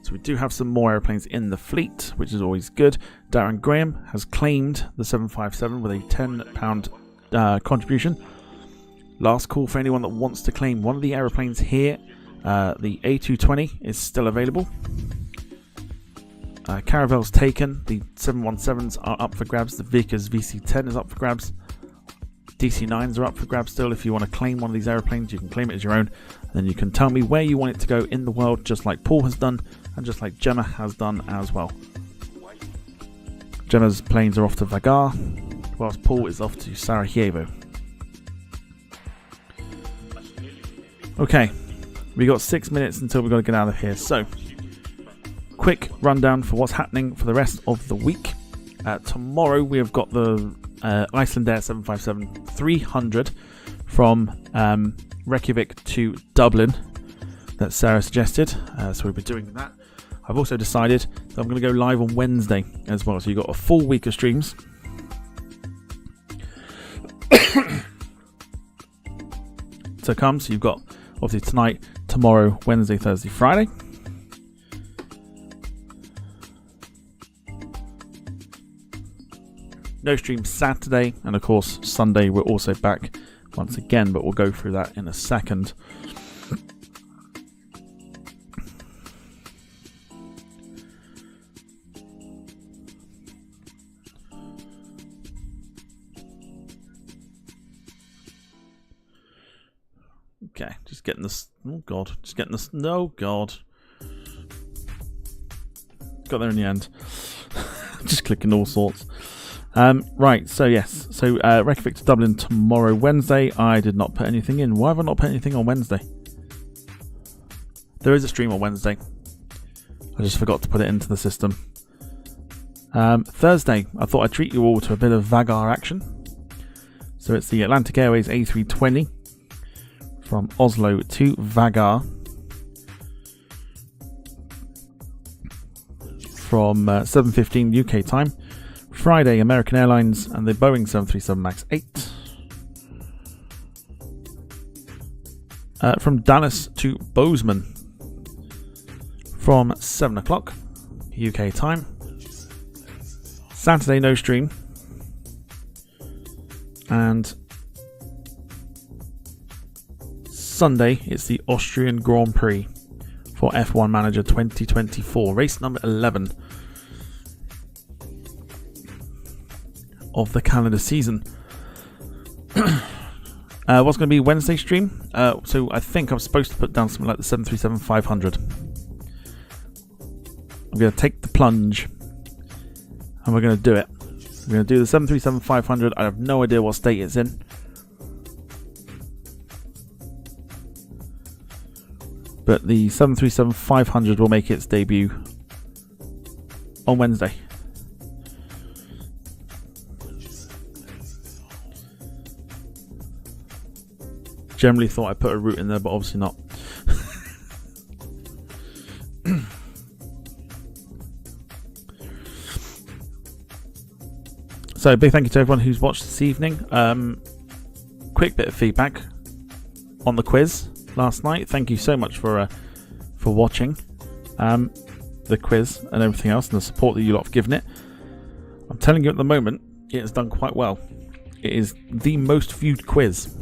So we do have some more airplanes in the fleet, which is always good. Darren Graham has claimed the 757 with a £10 contribution. Last call for anyone that wants to claim one of the aeroplanes here. The A220 is still available. Caravel's taken. The 717s are up for grabs. The Vickers VC10 is up for grabs. DC9s are up for grabs still. If you want to claim one of these aeroplanes, you can claim it as your own. And then you can tell me where you want it to go in the world, just like Paul has done, and just like Gemma has done as well. Gemma's planes are off to Vagar, whilst Paul is off to Sarajevo. Okay, we got 6 minutes until we've got to get out of here. So, quick rundown for what's happening for the rest of the week. Tomorrow we have got the Iceland Air 757-300 from Reykjavik to Dublin. that Sarah suggested. So we'll be doing that. I've also decided that I'm going to go live on Wednesday as well. So you've got a full week of streams. So come. So you've got obviously tonight, tomorrow, Wednesday, Thursday, Friday. No stream Saturday, and of course Sunday we're also back once again, but we'll go through that in a second. Okay, just getting this. Oh god, just getting this. No god, got there in the end. Just clicking all sorts. Right, so yes, so Reykjavik to Dublin tomorrow, Wednesday. I did not put anything in. Why have I not put anything on Wednesday? There is a stream on Wednesday. I just forgot to put it into the system. Thursday, I thought I'd treat you all to a bit of Vagar action. So it's the Atlantic Airways A320 from Oslo to Vagar from 7:15 UK time. Friday, American Airlines and the Boeing 737 MAX 8. From Dallas to Bozeman from 7 o'clock UK time. Saturday, no stream. And Sunday, it's the Austrian Grand Prix for F1 Manager 2024, race number 11 of the calendar season. What's going to be Wednesday stream? So I think I'm supposed to put down something like the 737-500. I'm going to take the plunge and we're going to do it. We're going to do the 737-500. I have no idea what state it's in. But the 737-500 will make its debut on Wednesday. Generally thought I put a route in there, but obviously not. So big thank you to everyone who's watched this evening. Quick bit of feedback on the quiz last night. Thank you so much for watching the quiz and everything else, and the support that you lot have given it. I'm telling you, at the moment, it has done quite well. It is the most viewed quiz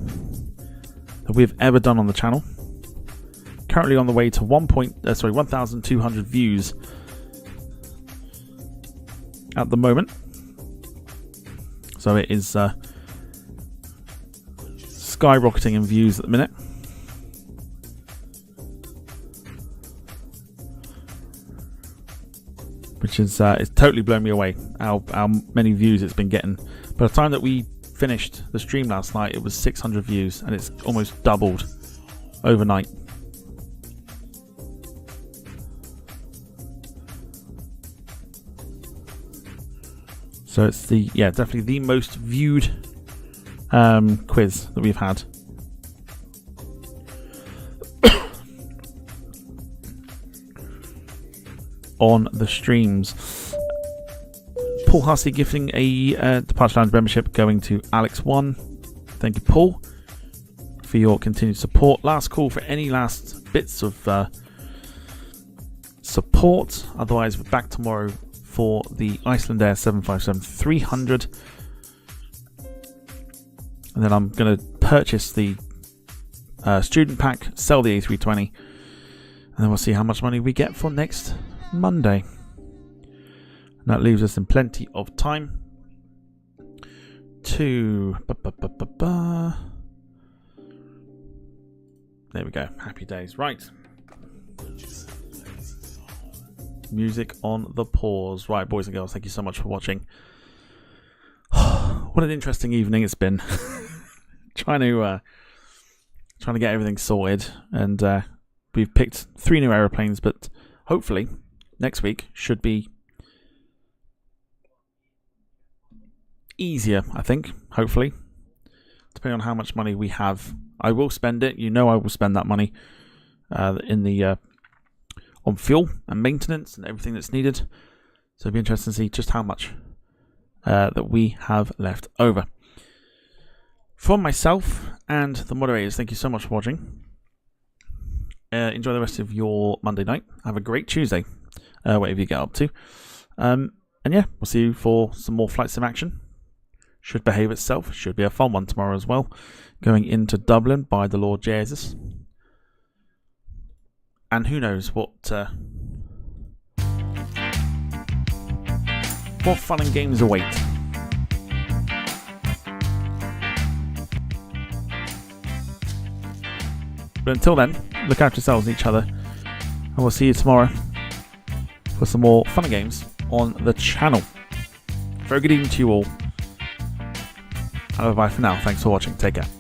that we've ever done on the channel. Currently on the way to 1,200 views at the moment. So it is skyrocketing in views at the minute. Which is it's totally blown me away how many views it's been getting. By the time that we finished the stream last night, it was 600 views, and it's almost doubled overnight. So it's definitely the most viewed quiz that we've had. On the streams. Paul Hussey gifting a Departure Lounge membership going to Alex1. Thank you, Paul, for your continued support. Last call for any last bits of support. Otherwise, we're back tomorrow for the Iceland Air 757-300. And then I'm going to purchase the student pack, sell the A320, and then we'll see how much money we get for next Monday. And that leaves us in plenty of time to there we go. Happy days. Right. Music on the pause. Right, boys and girls, thank you so much for watching. What an interesting evening it's been. trying to get everything sorted, and we've picked 3 new aeroplanes, but hopefully next week should be easier, I think, hopefully, depending on how much money we have. I will spend it. You know I will spend that money. in the on fuel and maintenance and everything that's needed. So it'll be interesting to see just how much that we have left over. From myself and the moderators, thank you so much for watching. Enjoy the rest of your Monday night. Have a great Tuesday, whatever you get up to. And yeah, we'll see you for some more Flight Sim action. Should behave itself. Should be a fun one tomorrow as well. Going into Dublin by the Lord Jesus. And who knows what fun and games await. But until then, look after yourselves and each other. And we'll see you tomorrow for some more fun and games on the channel. Very good evening to you all. And bye for now. Thanks for watching. Take care.